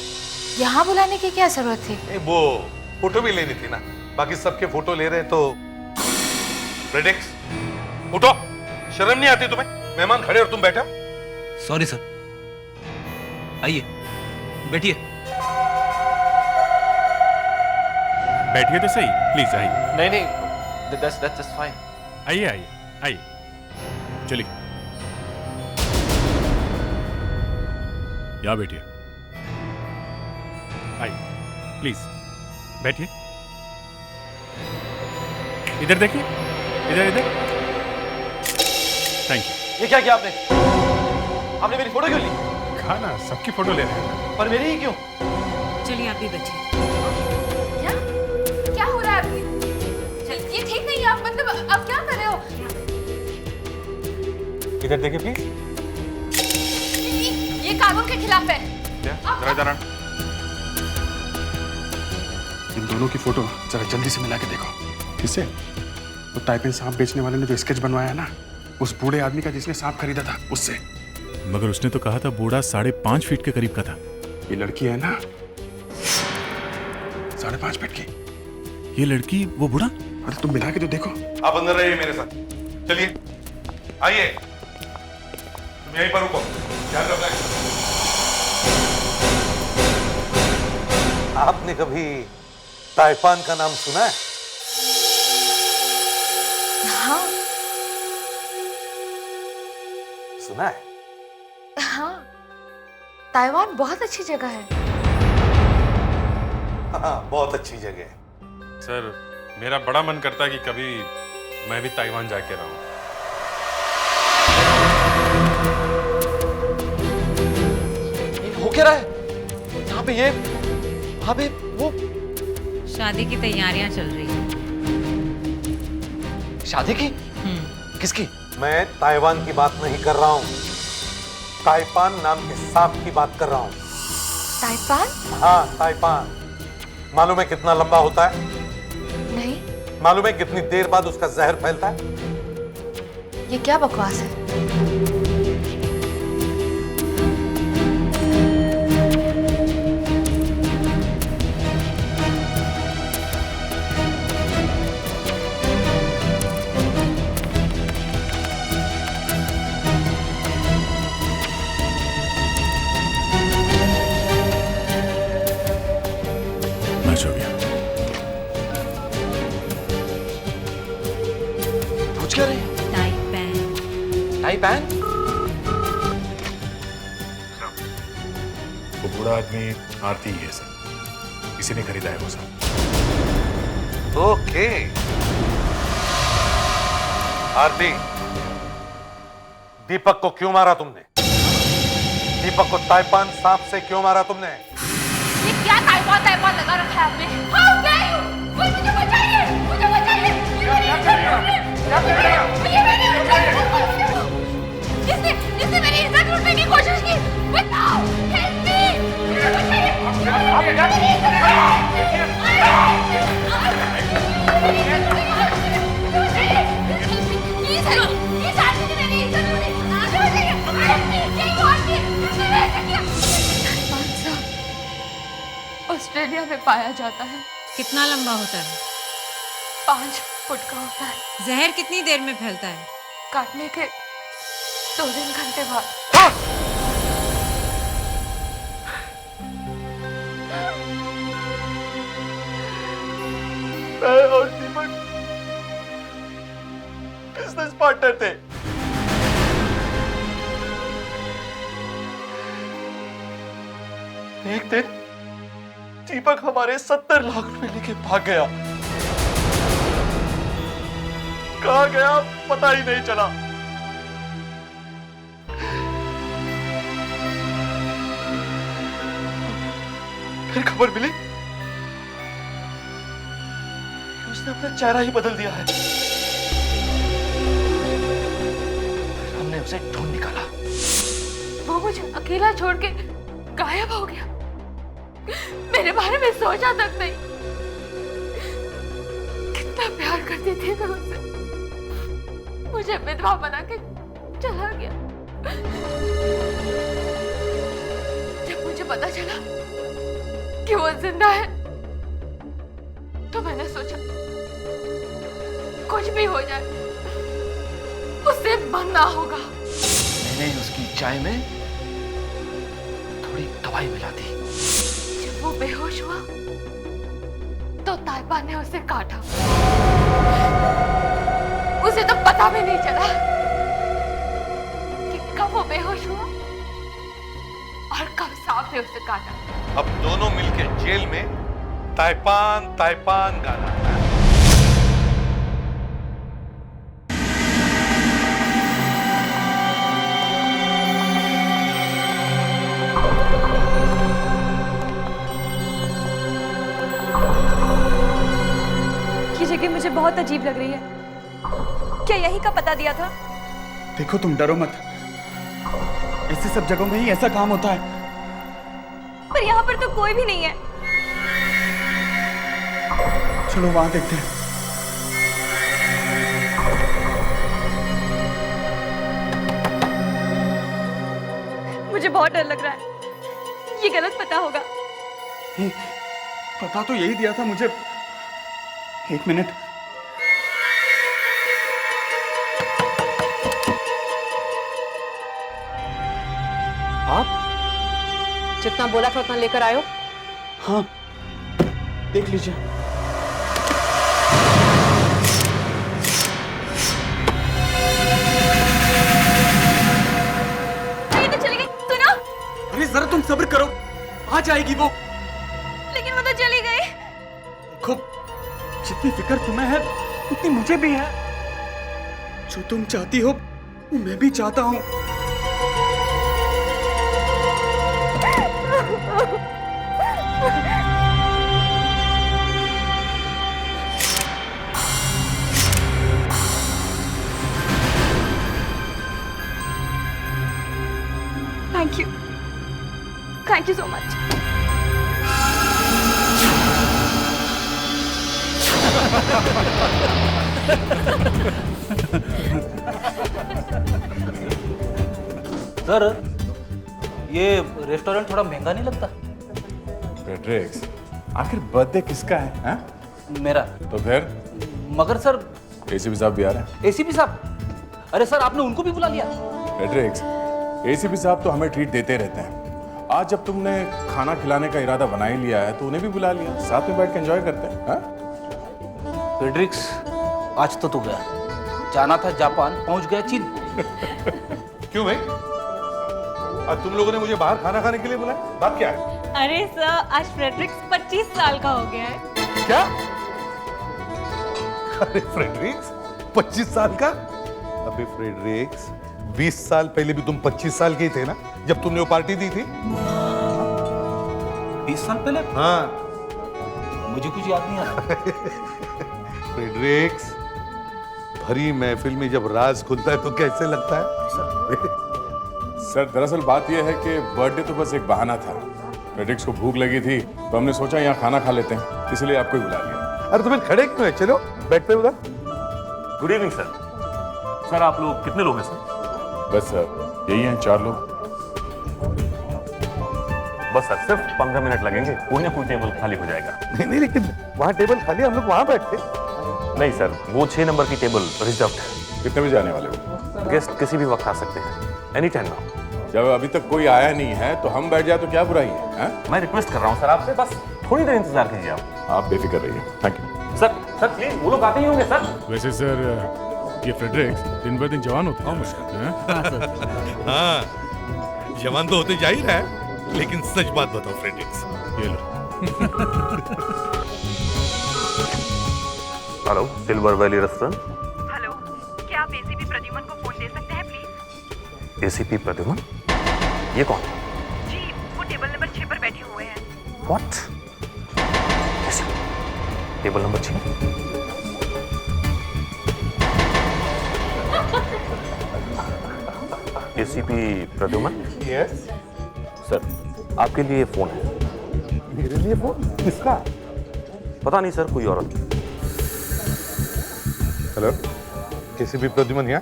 यहाँ बुलाने की क्या जरूरत थी? वो फोटो भी लेनी थी ना, बाकी सबके फोटो ले रहे तो। रेडिक्स उठो, शर्म नहीं आती तुम्हें? मेहमान खड़े और तुम बैठे हो। सॉरी सर, आइए बैठिए। बैठिए तो सही, प्लीज आइए। नहीं नहीं, that's fine। आइए आइए आइए, चलिए यहाँ बैठिए। आइए प्लीज बैठिए। इधर देखिए, इधर इधर। Thank you. ये क्या किया आपने? आपने मेरी फोटो क्यों ली? कहा ना, सबकी फोटो ले रहे हैं। पर मेरी ही क्यों? चलिए आप भी बैठिए। क्या हो रहा है अभी? ये ठीक नहीं है। आप मतलब आप क्या कर रहे हो? इधर देखिए प्लीज। ये कानून के खिलाफ है। जरा जरा इन दोनों की फोटो जरा जल्दी से मिला के देखो। किससे? वो ताइपिन सांप बेचने वाले ने जो स्केच बनवाया ना, उस बूढ़े आदमी का जिसने सांप खरीदा था, उससे। मगर उसने तो कहा था बूढ़ा 5.5 फीट के करीब का था। ये लड़की है ना 5.5 फीट की। ये लड़की, वो बूढ़ा? अरे तुम मिला के तो देखो। आप अंदर रहिए मेरे साथ, चलिए आइए। तुम यहीं पर रुको, ध्यान रखना। आपने कभी ताइपान का नाम सुना है? हाँ सुना है? हाँ, ताइवान बहुत अच्छी जगह है। हाँ, बहुत अच्छी जगह है। सर, मेरा बड़ा मन करता है कि कभी मैं भी ताइवान जाके रहूं। हो क्या रहा है यहाँ पे? ये वहाँ पे वो शादी की तैयारियां चल रही हैं। शादी की? किसकी? मैं ताइवान की बात नहीं कर रहा हूँ, ताइपान नाम के सांप की बात कर रहा हूँ। ताइपान? हाँ, ताइपान। मालूम है कितना लंबा होता है? नहीं। मालूम है कितनी देर बाद उसका जहर फैलता है? ये क्या बकवास है? हो गया। पूछ क्या रही? ताइपान? वो बूढ़ा आदमी आरती ही है सर, किसी ने खरीदा है वो सर। ओके। आरती, दीपक को क्यों मारा तुमने? दीपक को ताइपान सांप से क्यों मारा तुमने? ये क्या ताइपान लगा रखा है आपने? How dare you? मुझे बचाइए! मुझे बचाइए! इसने मेरी इज्जत लूटने की कोशिश की। बताओ, help me! मुझे बचाइए! प्लीज आदमी ने मेरी इज्जत लूटी। आगे बचाइए! Help me! यही वो आदमी जिसने मेरे साथ किया। ऑस्ट्रेलिया में पाया जाता है। कितना लंबा होता है? 5 फुट का होता है। जहर कितनी देर में फैलता है? काटने के 2-3 घंटे बाद। मैं और दीपक बिजनेस पार्टनर थे। एक दिन दीपक हमारे 70 लाख रुपए लेके भाग गया। कहाँ गया पता ही नहीं चला। फिर खबर मिली कि उसने अपना चेहरा ही बदल दिया है। फिर हमने उसे ढूंढ निकाला। वो मुझे अकेला छोड़ के गायब हो गया। मेरे बारे में सोचा तक नहीं। कितना प्यार करती थी मैं उससे, मुझे विधवा बना के चला गया। जब मुझे पता चला कि वो जिंदा है तो मैंने सोचा कुछ भी हो जाए उससे मरना होगा। मैंने उसकी चाय में थोड़ी दवाई मिला दी। जब वो बेहोश हुआ तो ताइपा ने उसे काटा। उसे तो पता भी नहीं चला कि कब वो बेहोश हुआ और कब सांप ने उसे काटा। अब दोनों मिलके जेल में ताइपान ताइपान गाना है। ये जगह मुझे बहुत अजीब लग रही है। क्या यही का पता दिया था? देखो तुम डरो मत, ऐसी सब जगहों में ही ऐसा काम होता है। पर यहाँ पर तो कोई भी नहीं है। चलो वहां देखते हैं। मुझे बहुत डर लग रहा है, ये गलत पता होगा। पता तो यही दिया था मुझे। एक मिनट। आप जितना बोला था उतना लेकर आयो? हाँ, देख लीजिए। ये तो चली गई, सुनो। अरे जरा तुम सब्र करो, आ जाएगी वो। लेकिन वो तो चली गई। देखो, जितनी फिक्र तुम्हें है उतनी मुझे भी है। जो तुम चाहती हो वो मैं भी चाहता हूँ। Thank you so much. Sir, ये रेस्टोरेंट थोड़ा महंगा नहीं लगता? फ्रेडरिक्स, आखिर बर्थडे किसका है? हा? मेरा। तो फिर? मगर सर एसीपी साहब भी आ रहे हैं। एसीपी साहब? अरे सर, आपने उनको भी बुला लिया? फ्रेडरिक्स, एसीपी साहब तो हमें ट्रीट देते रहते हैं। आज जब तुमने खाना खिलाने का इरादा बना ही लिया है तो उन्हें भी बुला लिया, साथ में बैठ के एंजॉय करते हैं। हा? फ्रेडरिक्स, आज तो तू गया। जाना था जापान, पहुंच गया चीन। क्यों भाई? आज तुम लोगों ने मुझे बाहर खाना खाने के लिए बुलाया, बात क्या है? अरे सर, आज फ्रेडरिक्स 25 साल का हो गया है। क्या? अरे फ्रेडरिक्स 25 साल का? अबे फ्रेडरिक्स, 20 साल पहले भी तुम 25 साल के ही थे ना, जब तुमने वो पार्टी दी थी? 20 साल पहले? हाँ। मुझे कुछ याद नहीं आ रहा। फ्रेडरिक्स, भरी महफिल में जब राज खुलता है तो कैसे लगता है? सर, दरअसल बात यह है कि बर्थडे तो बस एक बहाना था। फ्रेडरिक्स को भूख लगी थी तो हमने सोचा यहाँ खाना खा लेते हैं, इसलिए आपको ही बुला लिया। अरे तुम्हें खड़े क्यों है? चलो बैठते उधर। Good evening sir. सर, आप लोग कितने लोग हैं सर? बस सर, यही हैं 4 लोग। बस सर, सिर्फ 15 मिनट लगेंगे, कोई ना कोई टेबल खाली हो जाएगा। नहीं, लेकिन वहाँ टेबल खाली, हम लोग वहाँ बैठते। नहीं सर, वो 6 नंबर की टेबल रिजर्व्ड है। कितने बजे आने वाले हो? गेस्ट किसी भी वक्त आ सकते हैं, एनी टाइम नाउ। जब अभी तक कोई आया नहीं है तो हम बैठ जाए तो क्या बुराई है? मैं रिक्वेस्ट कर रहा हूँ सर आपसे, बस थोड़ी देर इंतजार कीजिए आप बेफिक्र रहिए। Thank you sir. प्लीज, वो लोग आते ही होंगे सर। वैसे सर, ये फ्रेडरिक्स दिन ब दिन जवान होते हैं। हाँ, जवान तो होते जा ही रहा है, लेकिन सच बात बताओ फ्रेडरिक्स, ये लो। Hello, silver valley restaurant. Hello, क्या आप एसीपी प्रद्युमन को फोन दे सकते हैं प्लीज? एसीपी प्रद्युमन? ये कौन? जी, वो टेबल नंबर 6 पर बैठे हुए हैं। What? Table number 6? ACP Pradyuman? Yes sir, आपके लिए फोन है। मेरे लिए फोन किसका? पता नहीं सर, कोई औरत। हेलो, केसीबी प्रद्युमन यहाँ?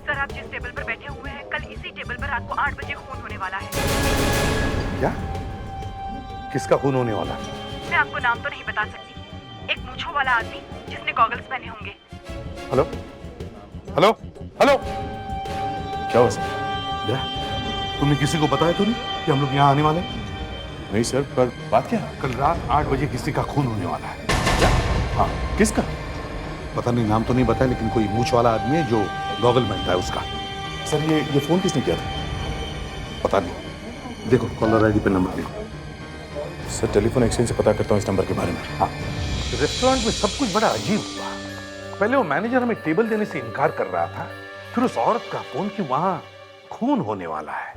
सर आप जिस टेबल पर बैठे हुए हैं, कल इसी टेबल पर रात को 8 बजे खून होने वाला है। क्या? किसका खून होने वाला? मैं आपको नाम तो नहीं बता सकती। एक मूंछों वाला आदमी जिसने गॉगल्स पहने होंगे। हेलो हेलो हेलो, क्या हुआ सर? तुमने किसी को बताया तो नहीं कि हम लोग यहाँ आने वाले? नहीं सर, पर बात क्या? कल रात 8 बजे किसी का खून होने वाला है। क्या? हाँ, किसका? पता नहीं, नाम तो नहीं बताया, लेकिन कोई मूंछ वाला आदमी है जो गॉगल पहनता है उसका। सर ये फोन किसने किया था? पता नहीं, देखो कॉलर आईडी पे नंबर देखो। सर टेलीफोन एक्सचेंज से पता करता हूँ इस नंबर के बारे में। हाँ, रेस्टोरेंट में सब कुछ बड़ा अजीब हुआ। पहले वो मैनेजर हमें टेबल देने से इनकार कर रहा था, फिर उस औरत का फोन कि वहां खून होने वाला है।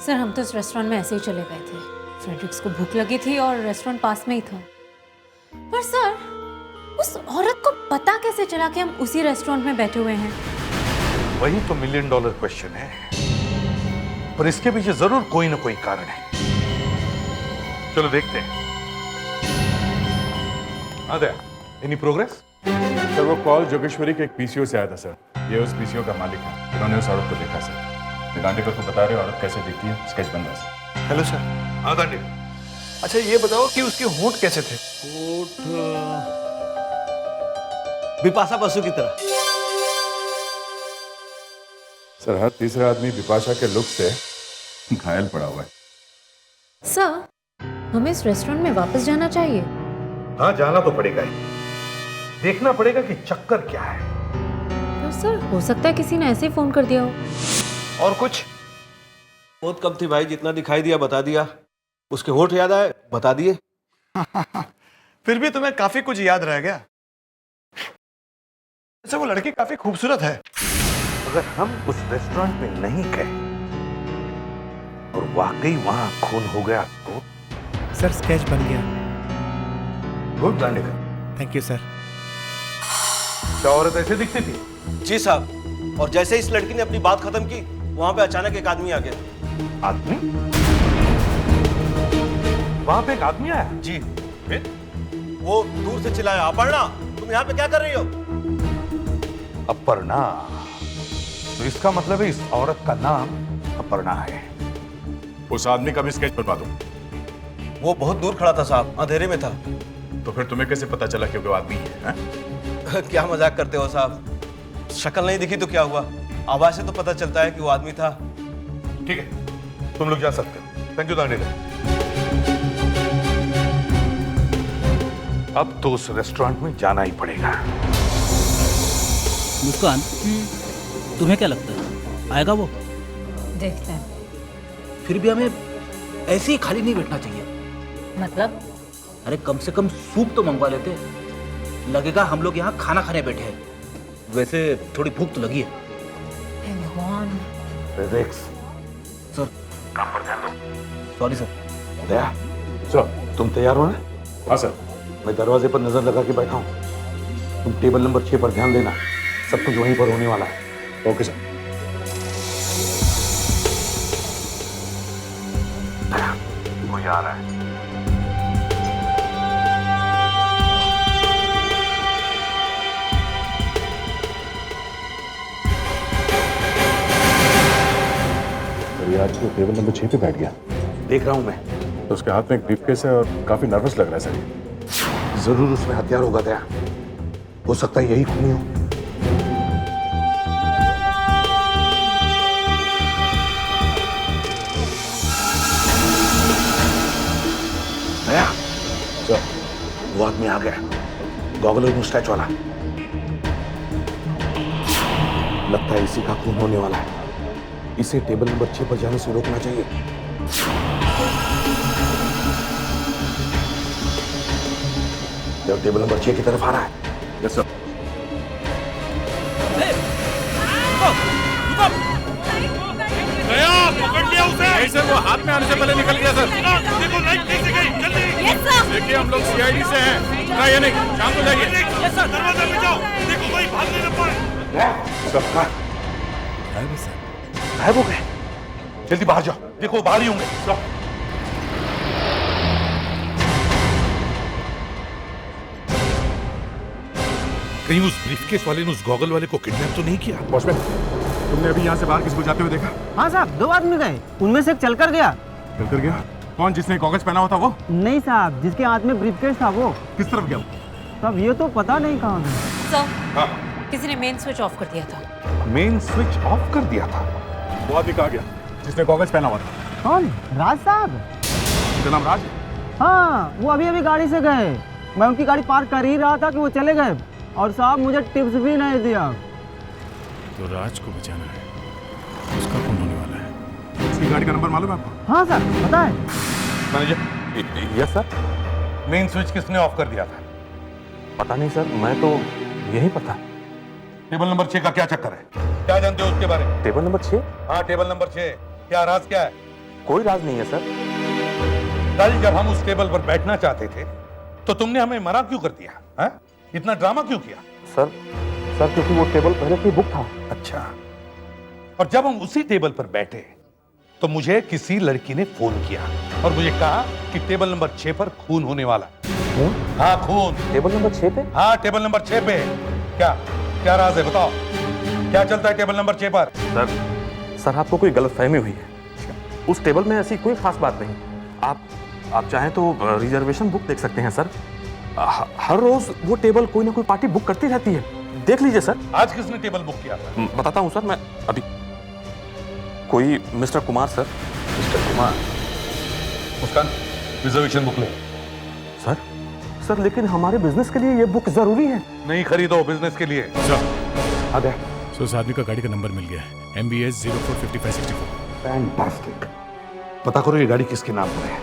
सर हम तो इस रेस्टोरेंट में ऐसे ही चले गए थे। फ्रेडरिक्स को भूख लगी थी और रेस्टोरेंट पास में ही था। पर सर उस औरत को पता कैसे चला कि हम उसी रेस्टोरेंट में बैठे हुए हैं? वही तो $1 मिलियन क्वेश्चन है, पर इसके पीछे जरूर कोई ना कोई कारण है। चलो देखते हैं। Any progress? सर वो कॉल जोगेश्वरी के एक पीसीओ से आया था सर। ये उस पीसीओ का मालिक है। उन्होंने उस औरत को देखा सर। दांडेकर को बता रहे औरत कैसे दिखती है, स्केच बन रहा है सर। Hello sir. हाँ दांडेकर। अच्छा ये बताओ कि उसके होंठ कैसे थे? होंठ बिपाशा बसु की तरह। सर हर तीसरा आदमी बिपाशा के लुक से घायल पड़ा हुआ है। सर हमें इस रेस्टोरेंट में वापस जाना चाहिए। हाँ जाना तो पड़ेगा ही। देखना पड़ेगा कि चक्कर क्या है। पर सर हो सकता है किसी ने ऐसे ही फोन कर दिया हो। और कुछ? बहुत कम थी भाई, जितना दिखाई दिया बता दिया। उसके होठ याद आए, बता दिए। फिर भी तुम्हें काफी कुछ याद रह गया। अच्छा वो लड़की काफी खूबसूरत है। अगर हम उस रेस्टोरेंट में नहीं गए और वाकई वहां खून हो गया तो? सर स्केच बन गया। Good Dandekar. Thank you sir. क्या औरत ऐसे दिखती थी? जी साहब, और जैसे इस लड़की ने अपनी बात खत्म की, वहां पे अचानक एक आदमी आ गया। आदमी? वहां पे एक आदमी आया? जी। फिर? वो दूर से चिल्लाया, अपर्णा तुम यहाँ पे क्या कर रही हो? अपर्णा? तो इसका मतलब है इस औरत का नाम अपर्णा है। उस आदमी का भी स्केच बनवा दो। वो बहुत दूर खड़ा था साहब, अंधेरे में था। तो फिर तुम्हें कैसे पता चला कि वो आदमी है? क्या मजाक करते हो साहब? शक्ल नहीं दिखी तो क्या हुआ, आवाज से तो पता चलता है कि वो आदमी था। ठीक है, तुम लोग जा सकते हो। Thank you Dandekar. अब तो उस रेस्टोरेंट में जाना ही पड़ेगा। मुस्कान, तुम्हें क्या लगता है आएगा वो? देखते हैं। फिर भी हमें ऐसे ही खाली नहीं बैठना चाहिए। मतलब? अरे कम से कम सूप तो मंगवा लेते, लगेगा हम लोग यहाँ खाना खाने बैठे हैं। वैसे थोड़ी भूख तो लगी है। भगवान। सर काम पर ध्यान दो। Sorry sir. दया सर, तुम तैयार हो ना? हाँ सर। मैं दरवाजे पर नजर लगा के बैठा हूँ। तुम टेबल नंबर 6 पर ध्यान देना, सब कुछ वहीं पर होने वाला है। Okay sir. कोई आ रहा है। आज तो टेबल नंबर 6 पे बैठ गया। देख रहा हूं मैं। तो उसके हाथ में एक ब्रीफकेस है और काफी नर्वस लग रहा है सर। जरूर उसमें हथियार होगा दया। हो सकता है यही खूनी हो। दया सर, वो आदमी आ गया, गॉगल और मुस्टैच वाला। लगता है इसी का खून होने वाला है। इसे टेबल नंबर 6 पर जाने से रोकना चाहिए। जब टेबल नंबर 6 की तरफ आ रहा है। Yes sir. पकड़ लिया उसे। नहीं सर, वो हाथ में आने से पहले निकल गया सर। देखो लाइट कैसे गई, जल्दी। Yes sir. देखिए हम लोग सीआईडी से हैं। ना ये नहीं, शाम को जाइए। Yes sir. दरवाजा पे जाओ, देखो कोई भागने न पाए। सबका गायब हो गए। जल्दी बाहर जाओ, देखो बाहर ही होंगे। कहीं उस ब्रीफकेस वाले ने उस गॉगल वाले को किडनैप तो नहीं किया? वॉचमैन, तुमने अभी यहाँ से बाहर किसको जाते हुए देखा? हाँ साहब, 2 आदमी गए, उनमें से एक चलकर गया। चलकर गया? कौन, जिसने कागज पहना हुआ था वो? नहीं साहब, जिसके हाथ में ब्रीफकेस था वो। किस तरफ गया? साहब ये तो पता नहीं कहाँ गया। सर, किसी ने मेन स्विच ऑफ कर दिया था। मेन स्विच ऑफ कर दिया था? वो आदमी कहाँ गया जिसने कागज पहना हुआ था? कौन? राज साहब। उनका नाम राज? हाँ, वो अभी गाड़ी से गए। मैं उनकी गाड़ी पार्क कर ही रहा था कि वो चले गए, और साहब मुझे टिप्स भी नहीं दिया। तो राज को बचाना है, उसका खून होने वाला है। इसकी गाड़ी का नंबर मालूम है आपको? हाँ सर, पता है। Manager, yes sir. Main switch किसने ऑफ कर दिया था? पता नहीं सर, मैं तो यही पता। टेबल नंबर 6 का क्या चक्कर है? क्या जानते हो उसके बारे में? Table number 6? हाँ, टेबल नंबर 6। क्या राज क्या है? कोई राज नहीं है सर। कल जब हम उस टेबल पर बैठना चाहते थे तो तुमने हमें मना क्यों कर दिया? है? इतना ड्रामा क्यों किया? सर क्योंकि वो टेबल पहले से बुक था। अच्छा, और जब हम उसी टेबल पर बैठे तो मुझे किसी लड़की ने फोन किया और मुझे कहा कि टेबल नंबर 6 पर खून होने वाला। हाँ, खून। टेबल नंबर 6 पे? हाँ, टेबल नंबर 6 पे। क्या राज है, बताओ क्या चलता है टेबल नंबर 6 पर? सर आपको कोई गलतफहमी हुई है। उस टेबल में ऐसी कोई खास बात नहीं। आप चाहें तो रिजर्वेशन बुक देख सकते हैं सर। हर रोज वो टेबल कोई ना कोई पार्टी बुक करती रहती है, देख लीजिए सर। आज किसने टेबल बुक किया था? बताता हूं सर, मैं अभी। कोई mister Kumar sir. Mister Kumar? Muskaan, reservation book ले। सर लेकिन हमारे बिजनेस के लिए ये बुक जरूरी है। नहीं खरीदो बिजनेस के लिए। आ गया। सो उस आदमी का गाड़ी का नंबर मिल गया है, MBS 045564। फैंटास्टिक। पता करो ये गाड़ी किसके नाम पर है,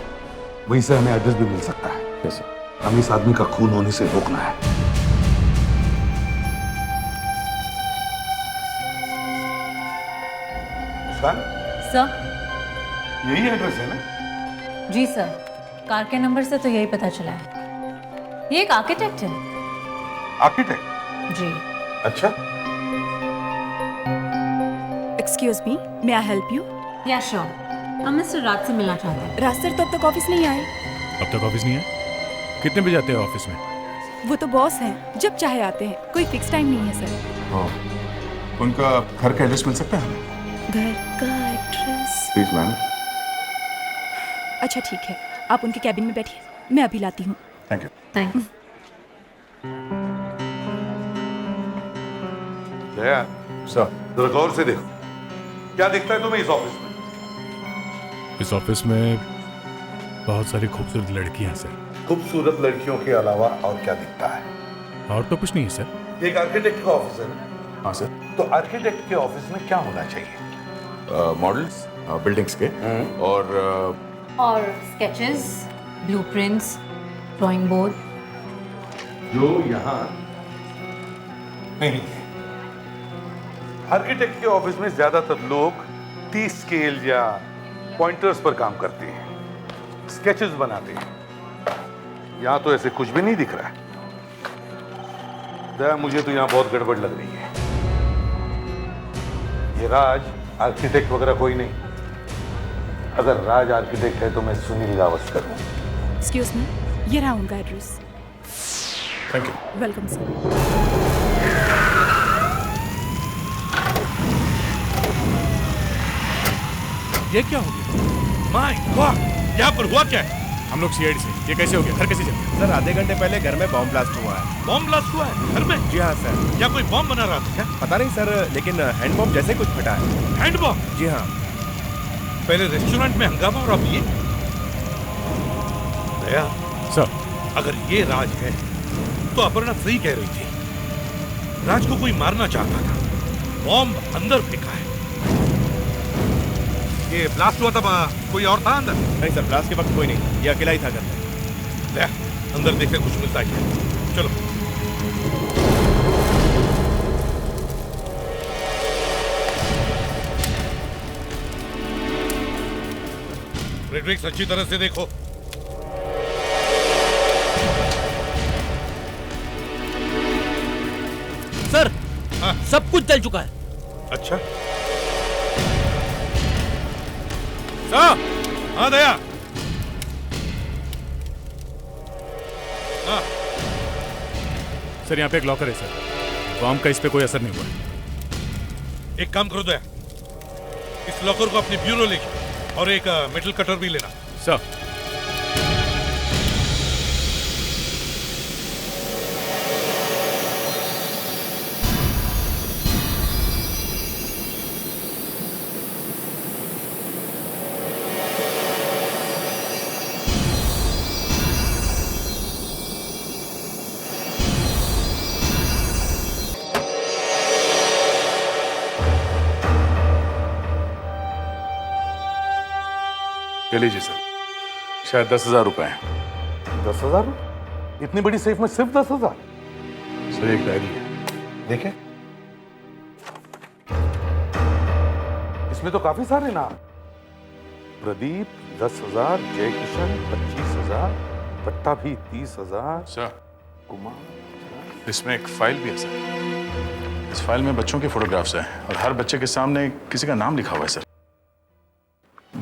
वहीं से हमें एड्रेस भी मिल सकता है। Yes sir. हमें इस आदमी का खून होने से रोकना है। मुस्कान, सर, यही एड्रेस है ना? जी सर, कार के नंबर से तो यही पता चला है। ये एक आर्किटेक्ट है। आर्किटेक्ट? जी। अच्छा। Excuse me, may I help you? या श्योर, हम मिस्टर राज से मिलना चाहते हैं। राज सर तो अब तक ऑफिस नहीं आए। अब तक ऑफिस नहीं है? कितने बजे आते हैं ऑफिस में? वो तो बॉस हैं, जब चाहे आते हैं, कोई फिक्स टाइम नहीं है सर। उनका घर का एड्रेस मिल सकता है हमें? घर का एड्रेस? Please ma'am. अच्छा ठीक है, आप उनके कैबिन में बैठिए, मैं अभी लाती हूँ। Thank you. Thanks. Daya sir, जरा गौर से देखो, क्या दिखता है तुम्हें इस ऑफिस में? इस ऑफिस में बहुत सारी खूबसूरत लड़कियां हैं सर। खूबसूरत लड़कियों के अलावा और क्या दिखता है? और तो कुछ नहीं है सर। एक आर्किटेक्ट का ऑफिस है ना? हाँ सर। तो आर्किटेक्ट के ऑफिस में क्या होना चाहिए? मॉडल्स, बिल्डिंग्स के, और स्केचेस, ब्लूप्रिंट्स, ड्राइंग बोर्ड। जो यहाँ नहीं है। आर्किटेक्ट के ऑफिस में ज्यादातर लोग टी स्केल या पॉइंटर्स पर काम करते हैं, स्केचेस बनाते हैं। यहाँ तो ऐसे कुछ भी नहीं दिख रहा है। दया, मुझे तो यहाँ बहुत गड़बड़ लग रही है। ये राज आर्किटेक्ट वगैरह कोई नहीं। अगर राज आर्किटेक्ट है तो मैं सुनील गावस्कर हूँ। एक्सक्यूज मी, ये रहा उनका address. Thank you. Welcome sir. ये क्या हो गया? माय गॉड, यहाँ पर हुआ क्या है? हम लोग CID से। ये कैसे हो गया? घर कैसे चला? सर आधे घंटे पहले घर में बॉम्ब ब्लास्ट हुआ है। बॉम्ब ब्लास्ट हुआ है घर में? जी हाँ सर। क्या कोई बॉम्ब बना रहा था क्या? पता नहीं सर, लेकिन हैंड बॉम्ब जैसे कुछ फटा है। Hand bomb? जी हाँ। पहले रेस्टोरेंट में हंगामा और अब ये? दया सर, अगर ये राज है तो अपर्णा सही कह रही थी। राज को कोई मारना चाहता था, बॉम्ब अंदर फेंका है। ये ब्लास्ट हुआ था, कोई और था अंदर? नहीं सर, ब्लास्ट के वक्त कोई नहीं, ये अकेला ही था घर में। ले, अंदर देखते कुछ मिलता है। चलो। फ्रेडरिक्स, अच्छी तरह से देखो। सर, सब कुछ जल चुका है। अच्छा सर। हाँ दया। सर यहाँ पे एक लॉकर है सर। बॉम्ब का इस पे कोई असर नहीं हुआ। एक काम करो दया, इस लॉकर को अपने ब्यूरो ले जाओ और एक मेटल कटर भी लेना। सर। ये लीजिए सर, शायद 10,000 रुपए हैं। 10,000? इतनी बड़ी सेफ में सिर्फ 10,000? सर एक डायरी है, देखें। इसमें तो काफी सारे नाम। प्रदीप 10,000, जय किशन 25,000, पट्टाभी 30,000। सर कुमार, इसमें एक फाइल भी है सर। इस फाइल में बच्चों के फोटोग्राफ्स हैं और हर बच्चे के सामने किसी का नाम लिखा हुआ है सर।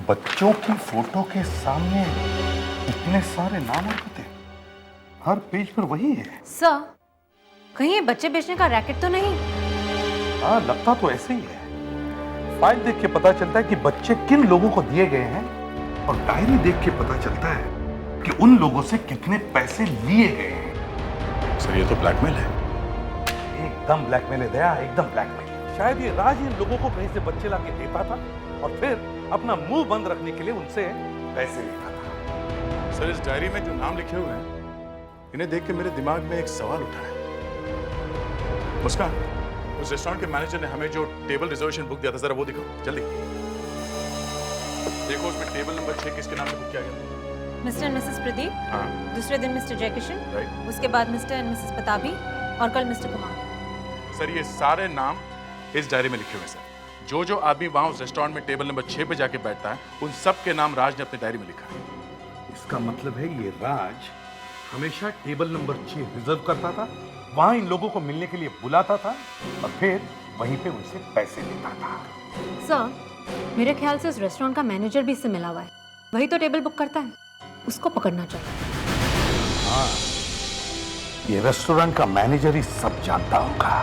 बच्चों की फोटो के सामने इतने सारे नाम होते, हर पेज पर वही है। सर, कहीं ये बच्चे बेचने का रैकेट तो नहीं? हाँ, लगता तो ऐसे ही है। फाइल देख के पता चलता है कि बच्चे किन लोगों को दिए गए हैं, और डायरी देख के पता चलता है कि उन लोगों से कितने पैसे लिए गए हैं। सर ये तो ब्लैकमेल है। एकदम ब्लैकमेल है दया, एकदम ब्लैकमेल। शायद ये राज इन लोगों को कहीं से बच्चे लाके देता था और फिर अपना मुंह बंद रखने के लिए उनसे पैसे लेता था। सर इस डायरी में जो नाम लिखे हुए हैं, इन्हें देख के मेरे दिमाग में एक सवाल उठा है। मुस्कान, उस रेस्टोरेंट के मैनेजर ने हमें जो टेबल रिजर्वेशन बुक दिया था, जरा वो दिखाओ जल्दी। देखो उसमें टेबल नंबर 6 किसके नाम से बुक किया गया? Mister and Mrs Pradeep. हाँ। दूसरे दिन मिस्टर जयकिशन। राइट। उसके बाद मिस्टर एंड मिसेस पताबी और कल मिस्टर कुमार। सर ये सारे नाम इस डायरी में लिखे हुए हैं सर। जो जो आदमी वहां उस रेस्टोरेंट में टेबल नंबर 6 पे जाके बैठता है, उन सब के नाम राज ने अपनी डायरी में लिखा है। इसका मतलब है ये राज हमेशा टेबल नंबर 6 रिजर्व करता था, वहां इन लोगों को मिलने के लिए बुलाता था और फिर वहीं पे उनसे पैसे लेता था। सर, मेरे ख्याल से उस रेस्टोरेंट का मैनेजर भी इससे मिला हुआ है। वही तो टेबल बुक करता है, उसको पकड़ना चाहिए। हाँ, ये रेस्टोरेंट का मैनेजर ही सब जानता होगा।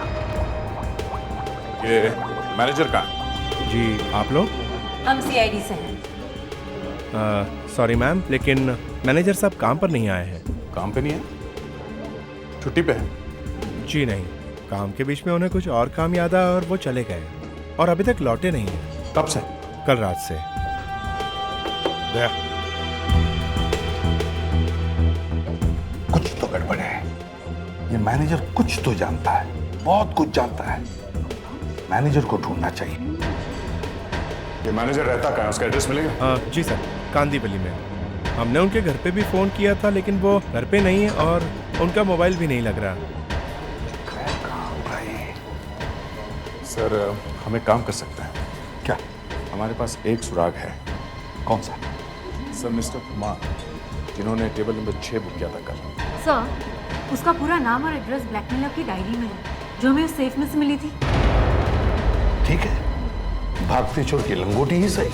ये मैनेजर कहाँ? जी आप लोग? हम सीआईडी से हैं। सॉरी मैम, लेकिन मैनेजर साहब काम पर नहीं आए हैं। काम पे नहीं है? छुट्टी पे है? जी नहीं, काम के बीच में उन्हें कुछ और काम याद आया और वो चले गए और अभी तक लौटे नहीं हैं। कब से? कल रात से। दया, कुछ तो गड़बड़ है। ये मैनेजर कुछ तो जानता है, बहुत कुछ जानता है। मैनेजर को ढूंढना चाहिए। ये मैनेजर रहता कहाँ है? उसका एड्रेस मिलेगा? जी सर, कांदीवली में। हमने उनके घर पे भी फोन किया था, लेकिन वो घर पे नहीं है और उनका मोबाइल भी नहीं लग रहा। सर हम एक काम कर सकते हैं। क्या? हमारे पास एक सुराग है। कौन सा? सर मिस्टर कुमार, जिन्होंने टेबल नंबर 6 बुक किया था कल। सर, उसका पूरा नाम और एड्रेस ब्लैकमेलर की डायरी में है, जो हमें उस सेफ में से मिली थी। ठीक है, भागते चोर की लंगोटी ही सही।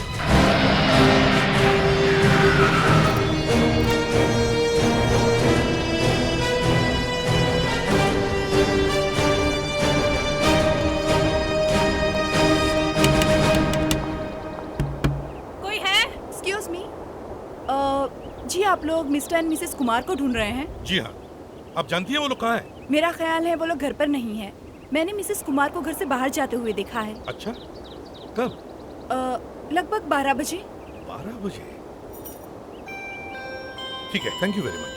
कोई है? Excuse me. जी आप लोग मिस्टर एंड मिसेस कुमार को ढूंढ रहे हैं? जी हाँ। आप जानती हैं वो लोग कहाँ हैं? मेरा ख्याल है वो लोग घर पर नहीं है। मैंने मिसेस कुमार को घर से बाहर जाते हुए देखा है। अच्छा, कब? लगभग 12 बजे। 12 बजे? ठीक है, thank you very much.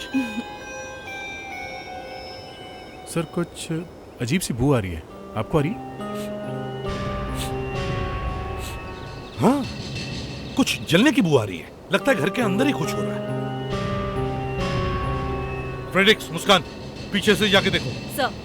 Sir कुछ अजीब सी बू आ रही है, आपको आ रही? हाँ, कुछ जलने की बू आ रही है। लगता है घर के अंदर ही कुछ हो रहा है। फ्रेडिक्स, मुस्कान, पीछे से जाके देखो। सर।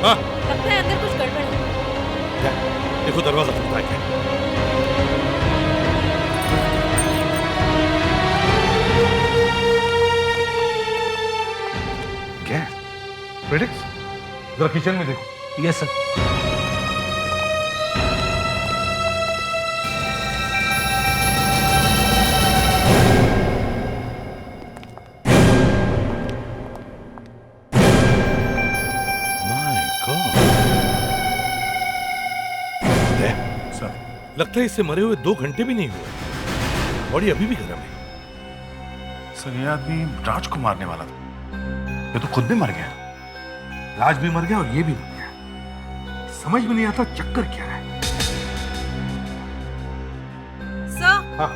हाँ, लगता है अंदर कुछ गड़बड़ है। देखो दरवाजा खुलता है क्या? क्या? फ्रेडिक्स, जरा किचन में देखो। Yes sir. लगता है इससे मरे हुए 2 घंटे भी नहीं हुए। बॉडी अभी भी गर्म है। सर ये आदमी राज को मारने वाला था, ये तो खुद भी मर गया। राज भी मर गया और ये भी मर गया। समझ में नहीं आता चक्कर क्या है। सर, हाँ,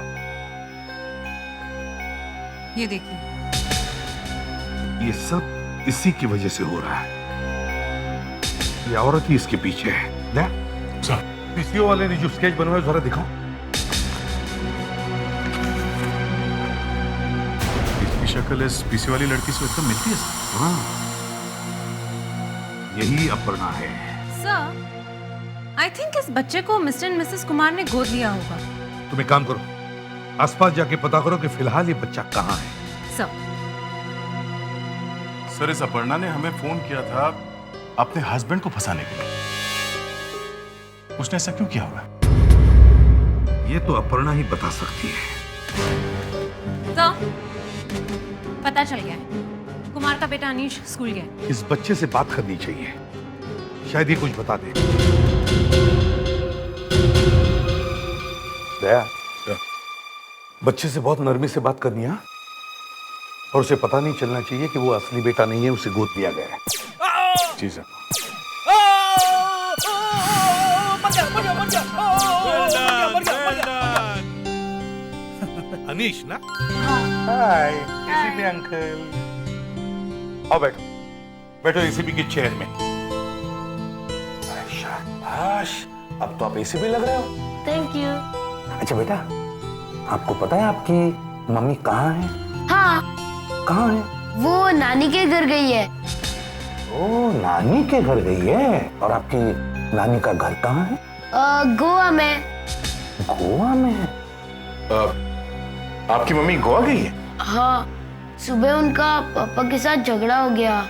ये देखिए। ये सब इसी की वजह से हो रहा है। ये औरत ही इसके पीछे है। ना सर, पीसीओ वाले ने जो स्केच बनवाया जरा दिखाओ। इसकी शक्ल इस पीसी वाली लड़की से एकदम मिलती है सर। हाँ, यही अपर्णा है। सर, आई थिंक इस बच्चे को मिस्टर एंड मिसेस कुमार ने गोद लिया होगा। तुम एक काम करो, आसपास जाके पता करो कि फिलहाल ये बच्चा कहाँ है। सर इस अपर्णा ने हमें फोन किया था अपने हस्बैंड को फंसाने के लिए। उसने ऐसा क्यों किया होगा? ये तो अपर्णा ही बता सकती है। सर, पता चल गया है। कुमार का बेटा अनीश स्कूल गया। इस बच्चे से बात करनी चाहिए, शायद ये कुछ बता दे। दया, बच्चे से बहुत नरमी से बात करनी है और उसे पता नहीं चलना चाहिए कि वो असली बेटा नहीं है, उसे गोद दिया गया है। जी सर। अनीश ना? हाय, एसीपी अंकल। आओ बैठो, बैठो एसीपी की चेयर में। शाबाश, अब तो आप एसीपी लग रहे हो। Thank you. अच्छा बेटा, आपको पता है आपकी मम्मी कहाँ है? हाँ। कहाँ है? वो नानी के घर गई है। ओ, नानी के घर गई है। और आपकी नानी का घर कहाँ है? गोवा में। गोवा में? आपकी मम्मी गोवा गई है? हाँ, सुबह उनका पापा के साथ झगड़ा हो गया।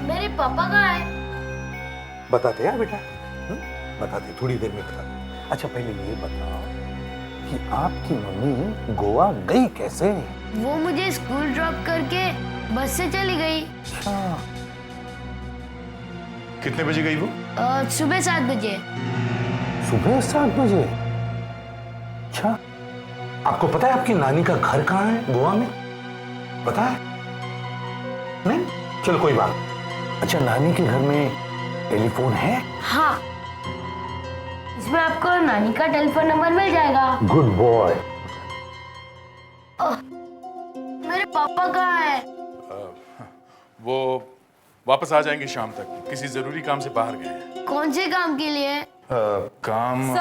मेरे पापा कहाँ है? बताते यार बेटा, बताते, थोड़ी देर में बताते। अच्छा पहले ये बताओ कि आपकी मम्मी गोवा गई कैसे? वो मुझे स्कूल ड्रॉप करके बस से चली गई। कितने बजे गई वो? सुबह 7 बजे। सुबह 7 बजे? अच्छा, आपको पता है आपकी नानी का घर कहाँ है गोवा में? पता है? नहीं? चलो कोई बात। अच्छा, नानी के घर में टेलीफोन है? हाँ, इसमें आपको नानी का टेलीफोन नंबर मिल जाएगा। Good boy. मेरे पापा कहाँ है? वो वापस आ जाएंगे शाम तक, किसी जरूरी काम से बाहर गए हैं। कौन से काम के लिए? काम।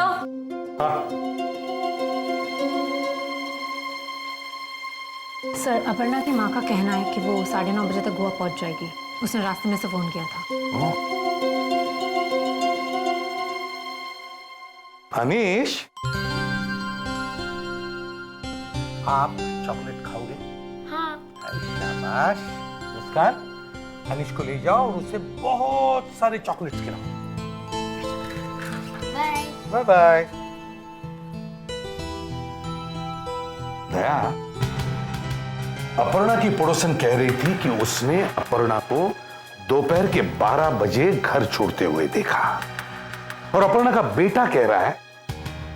सर, अपर्णा की माँ का कहना है कि वो 9:30 बजे तक गोवा पहुंच जाएगी। उसने रास्ते में से फोन किया था। अनीश, आप चॉकलेट खाओगे? हाँ। शाबाश। मुस्कान, अनीश को ले जाओ और उसे बहुत सारे चॉकलेट्स खिलाओ। Bye bye bye. Daya, Aparna की पड़ोसन कह रही थी कि उसने अपर्णा को दोपहर के 12 बजे घर छोड़ते हुए देखा, और अपर्णा का बेटा कह रहा है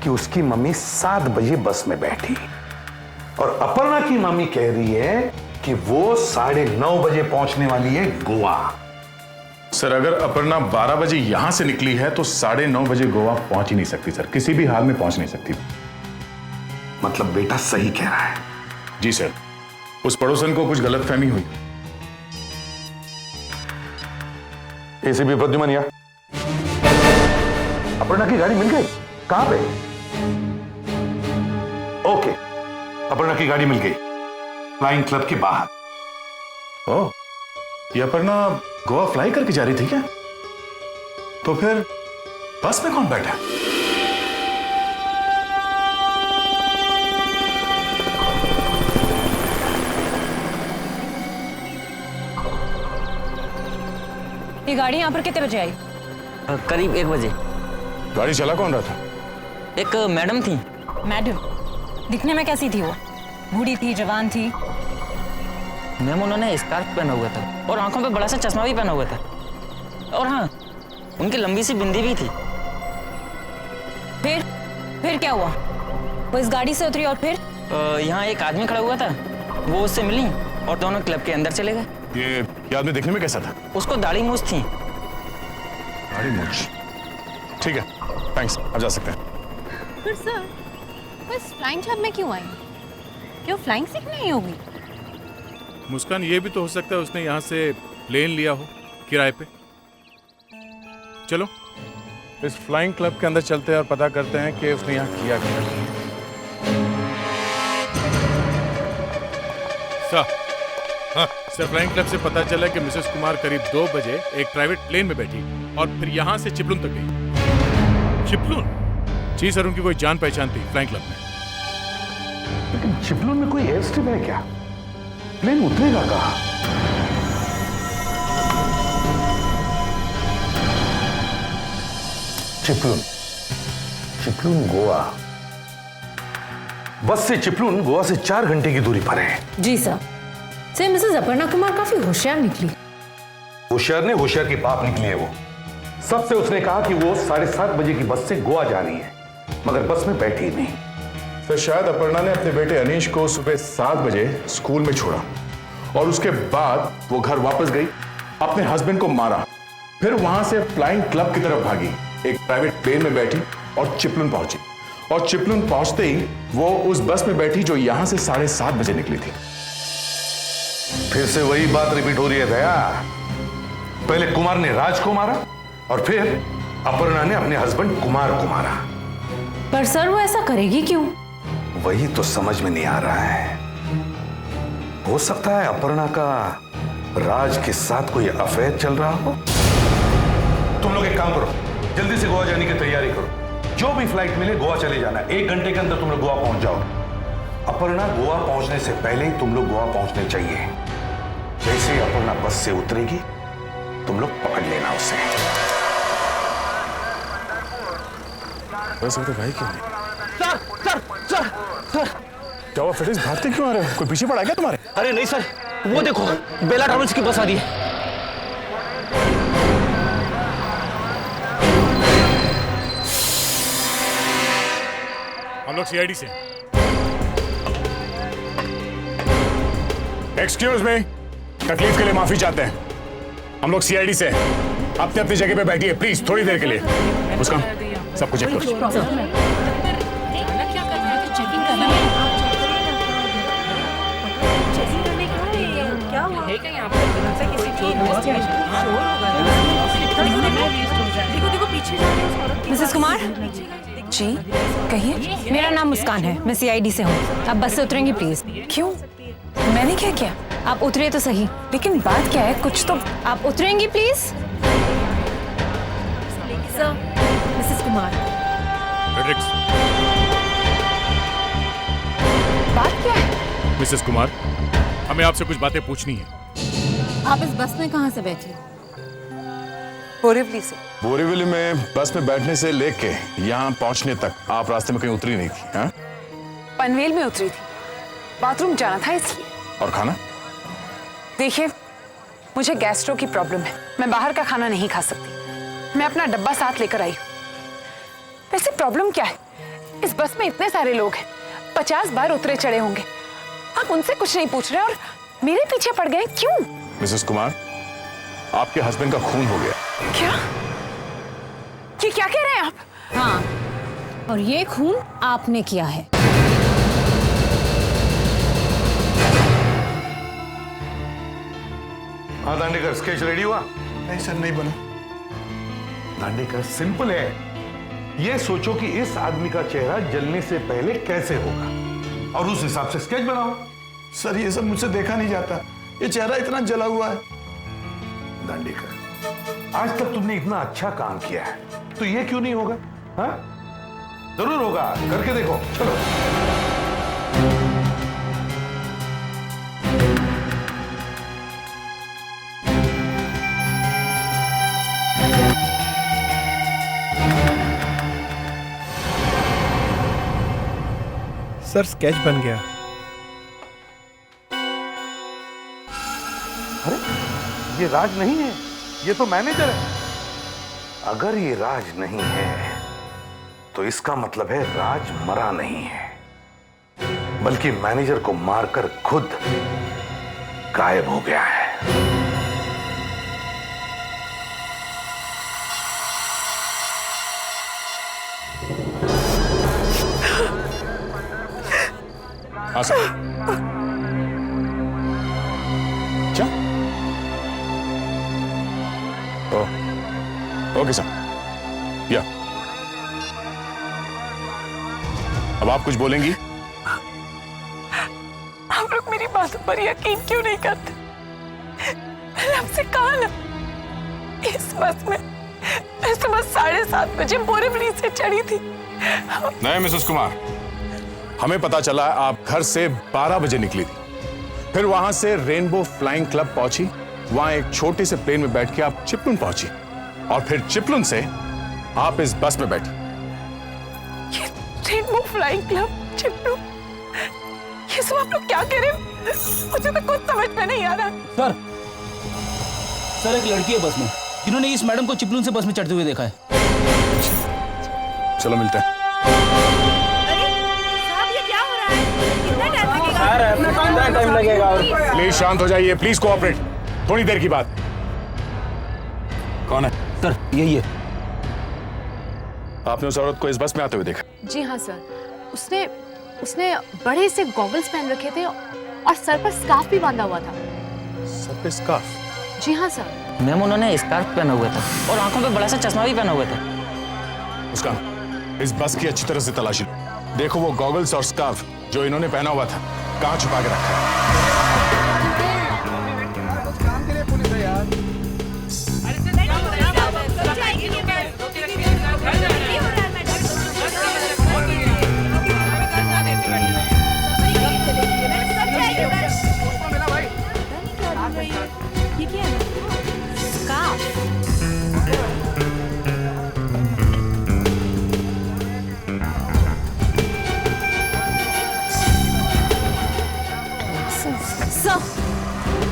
कि उसकी मम्मी 7 बजे बस में बैठी, और अपर्णा की मम्मी कह रही है कि वो 9:30 बजे पहुंचने वाली है गोवा। सर, अगर अपर्णा 12 बजे यहां से निकली है तो 9:30 बजे गोवा पहुंच ही नहीं सकती सर, किसी भी हाल में पहुंच नहीं सकती। मतलब बेटा सही कह रहा है? जी सर, उस पड़ोसन को कुछ गलतफहमी हुई। एसीपी प्रद्युमन, अपर्णा की गाड़ी मिल गई? कहां पे? ओके, अपर्णा की गाड़ी मिल गई, फ्लाइंग क्लब के बाहर। ओह, ये अपर्णा गोवा फ्लाई करके जा रही थी क्या? तो फिर बस में कौन बैठा? ये गाड़ी यहाँ पर कितने बजे आई? करीब 1 बजे। गाड़ी चला कौन रहा था? एक मैडम थी। मैडम? दिखने में कैसी थी वो? बूढ़ी थी, जवान थी? मैम, उन्होंने स्कार्फ पहना हुआ था और आंखों पे बड़ा सा चश्मा भी पहना हुआ था। और हाँ, उनकी लंबी सी बिंदी भी थी। फिर क्या हुआ? वो इस गाड़ी से उतरी और फिर? यहाँ एक आदमी खड़ा हुआ था, वो उससे मिली और दोनों क्लब के अंदर चले गए। ये आदमी देखने में कैसा था? उसको दाढ़ी मूछ थी। दाढ़ी मूछ? ठीक है, थैंक्स, आप जा सकते हैं। पर सर, वो इस फ्लाइंग क्लब में क्यों आई? क्यों फ्लाइंग सीखने ही होगी? मुस्कान, ये भी तो हो सकता है उसने यहाँ से प्लेन लिया हो किराए पे। चलो इस फ्लाइंग क्लब के अंदर चलते हैं और पता करते हैं कि उसने यहाँ किया क्या। सर, फ्लाइंग क्लब से पता चला कि मिसेस कुमार करीब 2 बजे एक प्राइवेट प्लेन में बैठी और फिर यहाँ से चिपलून तक गई। चिपलून? जी सर, उनकी कोई जान पहचान थी फ्लाइंग क्लब में। लेकिन चिपलून में कोई एयर स्ट्रिप है क्या? प्लेन उतरेगा कहाँ? चिपलून गोवा। बस से चिपलून गोवा से 4 घंटे की दूरी पर है। जी सर। मिसेस अपर्णा कुमार काफी होशियार निकली। होशियार के बाप निकली है वो। सबसे उसने कहा कि वो 7:30 बजे की बस से गोवा जा रही है, मगर बस में बैठी ही नहीं। तो शायद अपर्णा ने अपने बेटे अनीश को सुबह 7 बजे स्कूल में छोड़ा और उसके बाद वो घर वापस गई, अपने हस्बैंड को मारा, फिर वहां से फ्लाइंग क्लब की तरफ भागी, एक प्राइवेट प्लेन में बैठी और चिपलून पहुंची। और चिपलून पहुंचते ही वो उस बस में बैठी जो यहां से 7:30 बजे निकली थी। फिर से वही बात रिपीट हो रही है दया। पहले कुमार ने राज को मारा और फिर अपर्णा ने अपने हस्बैंड कुमार को मारा। पर सर, वो ऐसा करेगी क्यों? वही तो समझ में नहीं आ रहा है। हो सकता है अपर्णा का राज के साथ कोई अफेयर चल रहा हो। तुम लोग एक काम करो, जल्दी से गोवा जाने की तैयारी करो। जो भी फ्लाइट मिले गोवा चले जाना। 1 घंटे के अंदर तुम लोग गोवा पहुंच जाओ। अपर्णा गोवा पहुंचने से पहले ही तुम लोग गोवा पहुंचने चाहिए। जैसे ही अपर्णा बस से उतरेगी तुम लोग पकड़ लेना उसे। बस तो भाई क्यों नहीं? सर क्या हुआ फिर? भागते क्यों आ रहे हो? कोई पीछे पड़ा क्या तुम्हारे? अरे नहीं सर, वो देखो बेला ट्रैवल्स की बस आ रही है। हम लोग सीआईडी से। एक्सक्यूज मी, तकलीफ के लिए माफी चाहते हैं। हम लोग सीआईडी से। अपनी अपनी जगह पे बैठिए प्लीज, थोड़ी देर के लिए। मुस्कान, सब कुछ चेक करो। मिसेस कुमार जी कहिए। मेरा नाम मुस्कान है, मैं सीआईडी से हूँ। आप बस से उतरेंगी प्लीज? क्यों? मैंने क्या किया? आप उतरे तो सही। लेकिन बात क्या है? कुछ तो। आप उतरेंगी प्लीज? Sir, Mrs Kumar. बात क्या है? मिसेस कुमार, हमें आपसे कुछ बातें पूछनी है। आप इस बस में कहाँ से बैठी? बोरीवली से। बोरीवली में बस में बैठने से लेके यहाँ पहुँचने तक आप रास्ते में कहीं उतरी नहीं थी? हाँ? पनवेल में उतरी थी, बाथरूम जाना था इसलिए। और खाना? देखिए, मुझे गैस्ट्रो की प्रॉब्लम है, मैं बाहर का खाना नहीं खा सकती। मैं अपना डब्बा साथ लेकर आई हूँ। वैसे प्रॉब्लम क्या है? इस बस में इतने सारे लोग हैं, 50 बार उतरे चढ़े होंगे। आप उनसे कुछ नहीं पूछ रहे और मेरे पीछे पड़ गए, क्यों? मिसेस कुमार, आपके हस्बैंड का खून हो गया। क्या? ये क्या कह रहे हैं आप? हाँ, और ये खून आपने किया है। हाँ दांडेकर, स्केच रेडी हुआ? नहीं सर, नहीं बना। दांडेकर, सिंपल है। ये सोचो कि इस आदमी का चेहरा जलने से पहले कैसे होगा और उस हिसाब से स्केच बनाओ। सर, ये सब मुझसे देखा नहीं जाता। ये चेहरा इतना जला हुआ है। दांडेकर, आज तक तुमने इतना अच्छा काम किया है, तो ये क्यों नहीं होगा? हाँ, जरूर होगा, करके देखो। चलो। सर, स्केच बन गया। अरे, ये राज नहीं है, ये तो मैनेजर है। अगर ये राज नहीं है तो इसका मतलब है राज मरा नहीं है, बल्कि मैनेजर को मारकर खुद गायब हो गया है। हाँ सर। क्या? Okay sir. या अब आप कुछ बोलेंगी? आप लोग मेरी बातों पर यकीन क्यों नहीं करते? मैंने आपसे कहा ना, इस बस में मैं सुबह 7:30 बजे बोरीवली से चढ़ी थी। नहीं मिसेस कुमार, हमें पता चला आप घर से 12 बजे निकली थी, फिर वहां से रेनबो फ्लाइंग क्लब पहुंची, वहां एक छोटे से प्लेन में बैठ के आप चिपलुन पहुंची और फिर चिपलुन से आप इस बस में बैठी। ये रेनबो फ्लाइंग क्लब, चिपलुन, ये सब आप लोग क्या कह रहे हो? मुझे तो कुछ समझ में नहीं आ रहा। सर एक लड़की है बस में जिन्होंने इस मैडम को चिपलुन से बस में चढ़ते हुए देखा है। चलो मिलते हैं। टाइम लगेगा। प्लीज शांत हो जाइए, प्लीज कोऑपरेट। थोड़ी देर की बात। कौन है? सर यही है। आपने उस औरत को इस बस में आते हुए देखा? जी हाँ सर, उसने बड़े से गॉगल्स पहन रखे थे और सर पर स्कार्फ भी बांधा हुआ था। सर पे स्कार्फ? जी हाँ सर। मैम उन्होंने स्कार्फ पहना हुआ था और आंखों पे बड़ा सा चश्मा भी पहना हुआ था। उसका इस बस की अच्छी तरह से तलाशी लो। देखो वो गॉगल्स और स्कार्फ जो इन्होंने पहना हुआ था कहाँ छुपा के रखा है।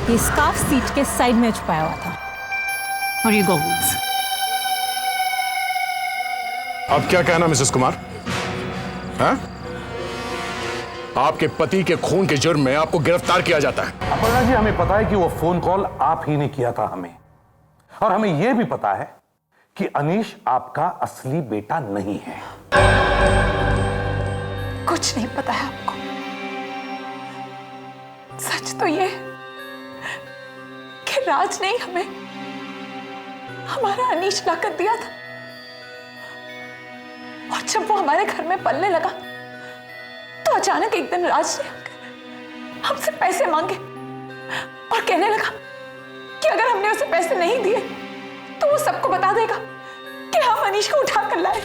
ये स्कार्फ सीट के साइड में छुपाया हुआ था और ये गॉगल्स। अब क्या कहना मिसेस कुमार? हाँ? आपके पति के खून के जुर्म में आपको गिरफ्तार किया जाता है। अपर्णा जी, हमें पता है कि वो फोन कॉल आप ही ने किया था हमें, और हमें यह भी पता है कि अनीश आपका असली बेटा नहीं है। कुछ नहीं पता है आपको। सच तो ये कि राज ने हमें हमारा अनीश लाकर दिया था, और जब वो हमारे घर में पलने लगा तो अचानक एक दिन राज ने हमसे पैसे मांगे और कहने लगा कि अगर हमने उसे पैसे नहीं दिए तो वो सबको बता देगा कि हम अनीश को उठा कर लाए।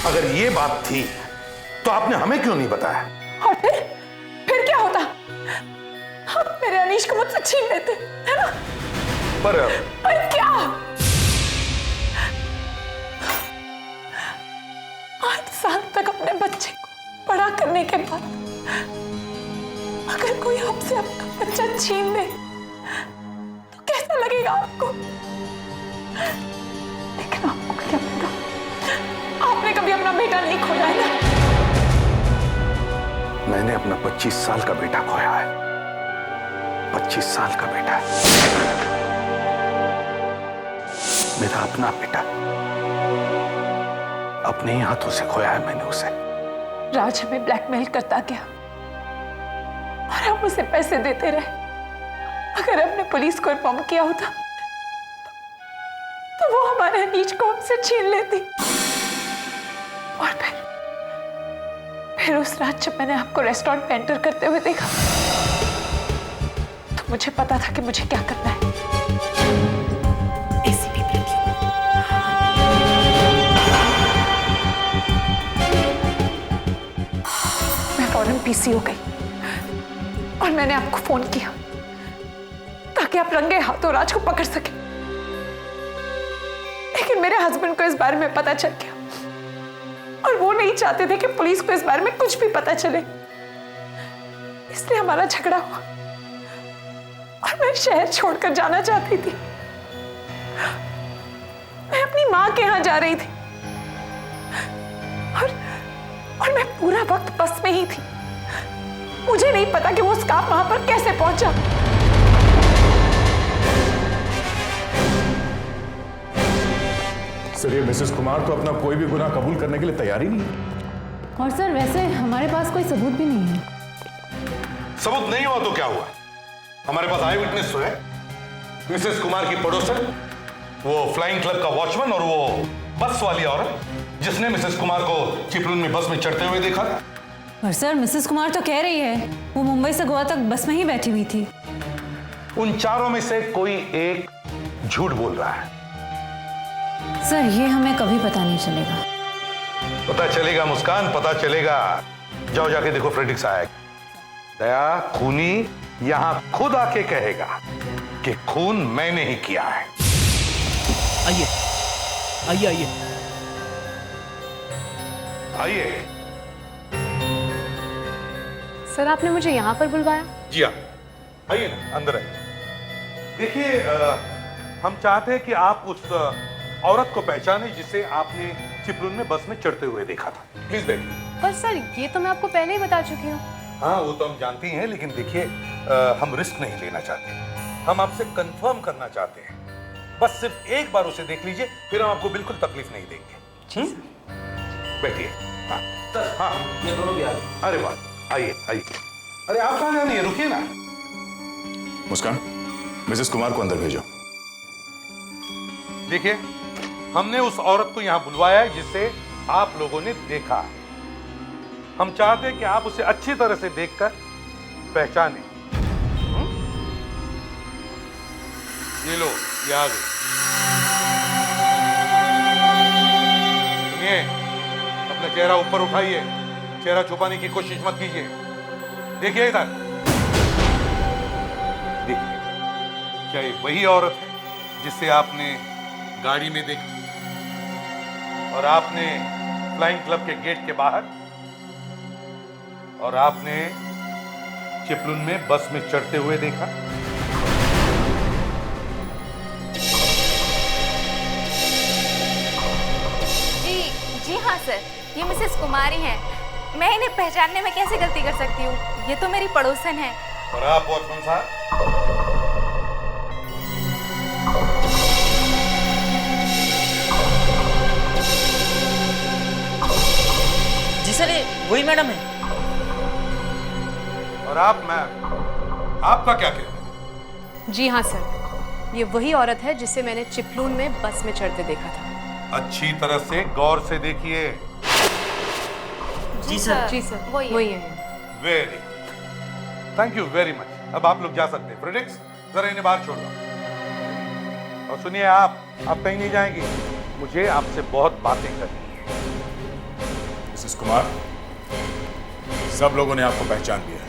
अगर ये बात थी तो आपने हमें क्यों नहीं बताया? और फिर क्या होता? आप मेरे अनीश को मुझसे छीन लेते, है ना? पर क्या? 8 साल तक अपने बच्चे को बड़ा करने के बाद अगर कोई आपसे आपका बच्चा छीन ले तो कैसा लगेगा आपको? लेकिन आपको क्या पता, आपने कभी अपना बेटा नहीं खोया है ना? मैंने अपना 25 साल का बेटा खोया है। 25 साल का बेटा, मेरा अपना बेटा, अपने ही हाथों से खोया है मैंने उसे। राज हमें ब्लैकमेल करता गया और हम उसे पैसे देते रहे। अगर हमने पुलिस को इन्फॉर्म किया होता तो वो हमारे अनीश को हमसे छीन लेती। और फिर उस रात जब मैंने आपको रेस्टोरेंट में एंटर करते हुए देखा तो मुझे पता था कि मुझे क्या करना है। एसीपी प्रद्युम्न। मैं फौरन पीसी हो गई और मैंने आपको फोन किया ताकि आप रंगे हाथों राज को पकड़ सके। लेकिन मेरे हस्बैंड को इस बारे में पता चल गया और वो नहीं चाहते थे कि पुलिस को इस बारे में कुछ भी पता चले, इसलिए हमारा झगड़ा हुआ और मैं शहर छोड़कर जाना चाहती थी। अपनी माँ के यहाँ जा रही थी और मैं पूरा वक्त बस में ही थी। मुझे नहीं पता कि वो स्कार्फ वहां पर कैसे पहुंचा। सर, ये मिसेस कुमार तो अपना कोई भी गुनाह कबूल करने के लिए तैयार ही नहीं है। और सर वैसे हमारे पास कोई सबूत भी नहीं है। सबूत नहीं हुआ तो क्या हुआ? हमारे पास आई विटनेस तो है। मिसेस कुमार की पड़ोसन, वो फ्लाइंग क्लब का वॉचमैन और वो बस वाली औरत जिसने मिसेस कुमार को चिपलून में बस में चढ़ते हुए देखा था। पर सर मिसेस कुमार तो कह रही है वो मुंबई से गोवा तक बस में ही बैठी हुई थी। उन चारों में से कोई एक झूठ बोल रहा है। सर ये हमें कभी पता नहीं चलेगा। पता चलेगा मुस्कान, पता चलेगा। जाओ जाके देखो फ्रेडिक्स आएगा। दया खूनी यहां खुद आके कहेगा कि खून मैंने ही किया है। आइए आइए आइए आइए। सर आपने मुझे यहाँ पर बुलवाया? जी हाँ, आइए ना, अंदर आइए। देखिए, हम चाहते हैं कि आप उस औरत को पहचाने जिसे आपने चिपलून में बस में चढ़ते हुए देखा था। प्लीज बैठिए। पर सर ये तो मैं आपको पहले ही बता चुकी हूँ। हाँ, वो तो हम जानती हैं, लेकिन देखिए हम रिस्क नहीं लेना चाहते। हम आपसे कंफर्म करना चाहते हैं। बस सिर्फ एक बार उसे देख लीजिए, फिर हम आपको बिल्कुल तकलीफ नहीं देंगे। बैठिए। हाँ हाँ, ये दोनों भी आ गए। अरे वाह, आइए आइए। अरे आप कहाँ जा रही है? रुकिए ना। मुस्कान, मिसेस कुमार को अंदर भेजो। देखिए, हमने उस औरत को यहां बुलवाया है जिसे आप लोगों ने देखा। हम चाहते हैं कि आप उसे अच्छी तरह से देखकर पहचानें। ये लो, ये आ गई। सुनिए, अपना चेहरा ऊपर उठाइए। चेहरा छुपाने की कोशिश मत कीजिए। देखिए इधर। देखिए, क्या ये वही औरत है जिसे आपने गाड़ी में देखा और आपने फ्लाइंग क्लब के गेट के बाहर और आपने चिपलून में बस में चढ़ते हुए देखा? जी हाँ सर, ये मिसेस कुमारी हैं। मैं इन्हें पहचानने में कैसे गलती कर सकती हूँ? ये तो मेरी पड़ोसन है। और आप वॉचमैन साहब? जी सर, ये वही मैडम है। और आप मैम, आपका क्या कहना है? जी हाँ सर, ये वही औरत है जिसे मैंने चिपलून में बस में चढ़ते देखा था। अच्छी तरह से गौर से देखिए। जी सर। जी सर, वही है। Very, thank you very much. अब आप लोग जा सकते हैं। फ्रेडिक्स, जरा इन्हें बाहर छोड़ दो। और सुनिए, आप कहीं नहीं जाएंगे। मुझे आपसे बहुत बातें करनी है। मिसेस कुमार, सब लोगों ने आपको पहचान लिया है।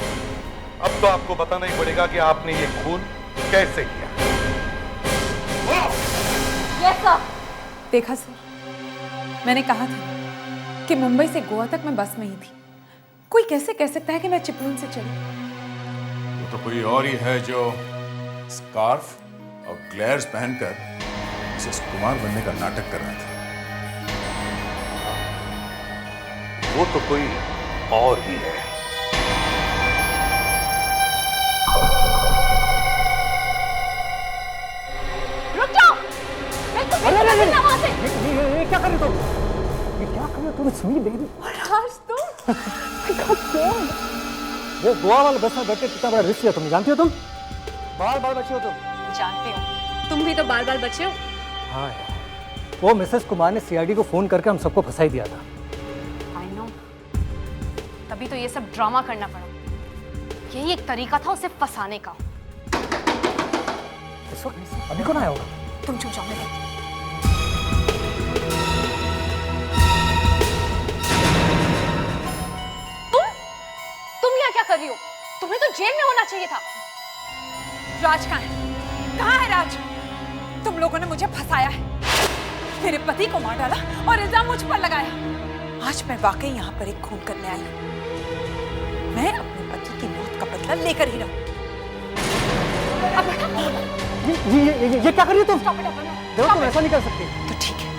अब तो आपको बताना ही पड़ेगा कि आपने ये खून कैसे किया। Yes sir. देखा सर, मैंने कहा था कि मुंबई से गोवा तक मैं बस में ही थी। कोई कैसे कह सकता है कि मैं चिपलून से चली? वो तो कोई और ही है जो स्कार्फ और ग्लेयर्स पहनकर मिसेस कुमार बनने का नाटक कर रहा था। वो तो कोई और ही है। रुक जाओ! ये क्या कर रही हो? ये क्या कर रही हो तुम? सुनी बेबी। राज तुम? वो गोवा वाले बस में बैठे कितना बड़ा रिस्क है, तुम जानती हो? तुम बाल बाल बचे हो तुम। जानती हूँ, तुम भी तो बाल बाल बचे हो। हाँ यार, वो मिसेस कुमार ने सीआईडी को फोन करके हम सबको फंसा ही दिया था। आई नो, तभी तो ये सब ड्रामा करना पड़ा। यही एक तरीका था उसे फंसाने का। इस वक्त अभी कौन आया होगा? तुम चुप जाओ। तुम यहाँ क्या कर रही हो? तुम्हें तो जेल में होना चाहिए था। राज कहाँ है? कहाँ है राज? तुम लोगों ने मुझे फंसाया है, मेरे पति को मार डाला और इल्जाम मुझ पर लगाया। आज मैं वाकई यहाँ पर एक खून करने आई हूँ। मैं अपने पति की मौत का बदला लेकर ही रहूँ। ये क्या कर रही हो तुम? देखो, तुम ऐसा नहीं कर सकती। तो ठीक है,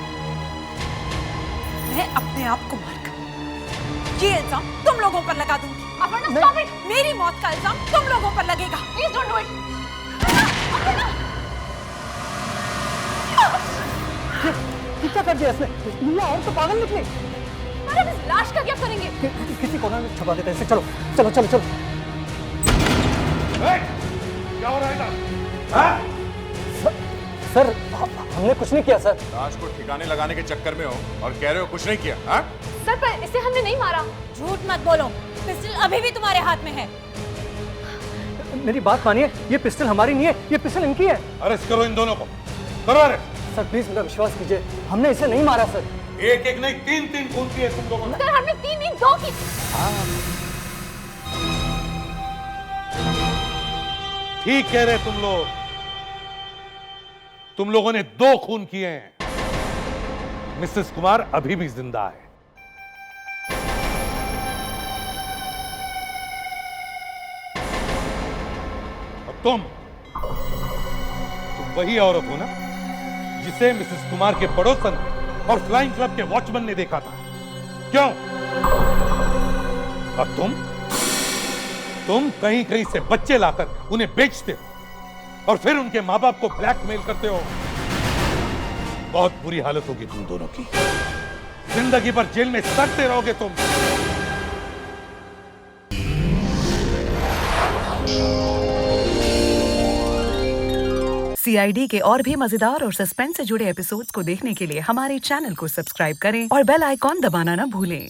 मैं अपने आप को मारकर ये इल्जाम तुम लोगों पर लगा दूंगी। Aparna stop it. मेरी मौत का इल्जाम तुम लोगों पर लगेगा। Please don't do it. क्या कर दिया इसने? नीला और तो पागल निकली। मैडम इस लाश का क्या करेंगे? किसी कोना में छुपा देते हैं इसे। चलो चलो चलो चलो। क्या हो रहा है? सर हमने कुछ नहीं किया सर। लाश को ठिकाने लगाने के चक्कर में हो और कह रहे हो कुछ नहीं किया। हाँ? सर पर इसे हमने नहीं मारा। झूठ मत बोलो, पिस्टल अभी भी तुम्हारे हाथ में है। मेरी बात मानिए, ये पिस्टल हमारी नहीं है, ये पिस्टल इनकी है। अरेस्ट करो इन दोनों को, करो अरेस्ट। सर प्लीज मेरा विश्वास कीजिए, हमने इसे नहीं मारा सर। एक एक नहीं, तीन तीन खून किए तुम लोगों ने। सर हमने तीन नहीं, दो की। ठीक कह रहे तुम लोग, तुम लोगों ने 2 खून किए हैं। मिसेस कुमार अभी भी जिंदा है। और तुम वही औरत हो ना जिसे मिसेस कुमार के पड़ोसन और फ्लाइंग क्लब के वॉचमैन ने देखा था, क्यों? और तुम कहीं कहीं से बच्चे लाकर उन्हें बेचते हो और फिर उनके माँ बाप को ब्लैकमेल करते हो। बहुत बुरी हालत होगी तुम दोनों की, जिंदगी भर जेल में सड़ते रहोगे तुम। CID के और भी मजेदार और सस्पेंस से जुड़े एपिसोड्स को देखने के लिए हमारे चैनल को सब्सक्राइब करें और बेल आइकॉन दबाना ना भूलें।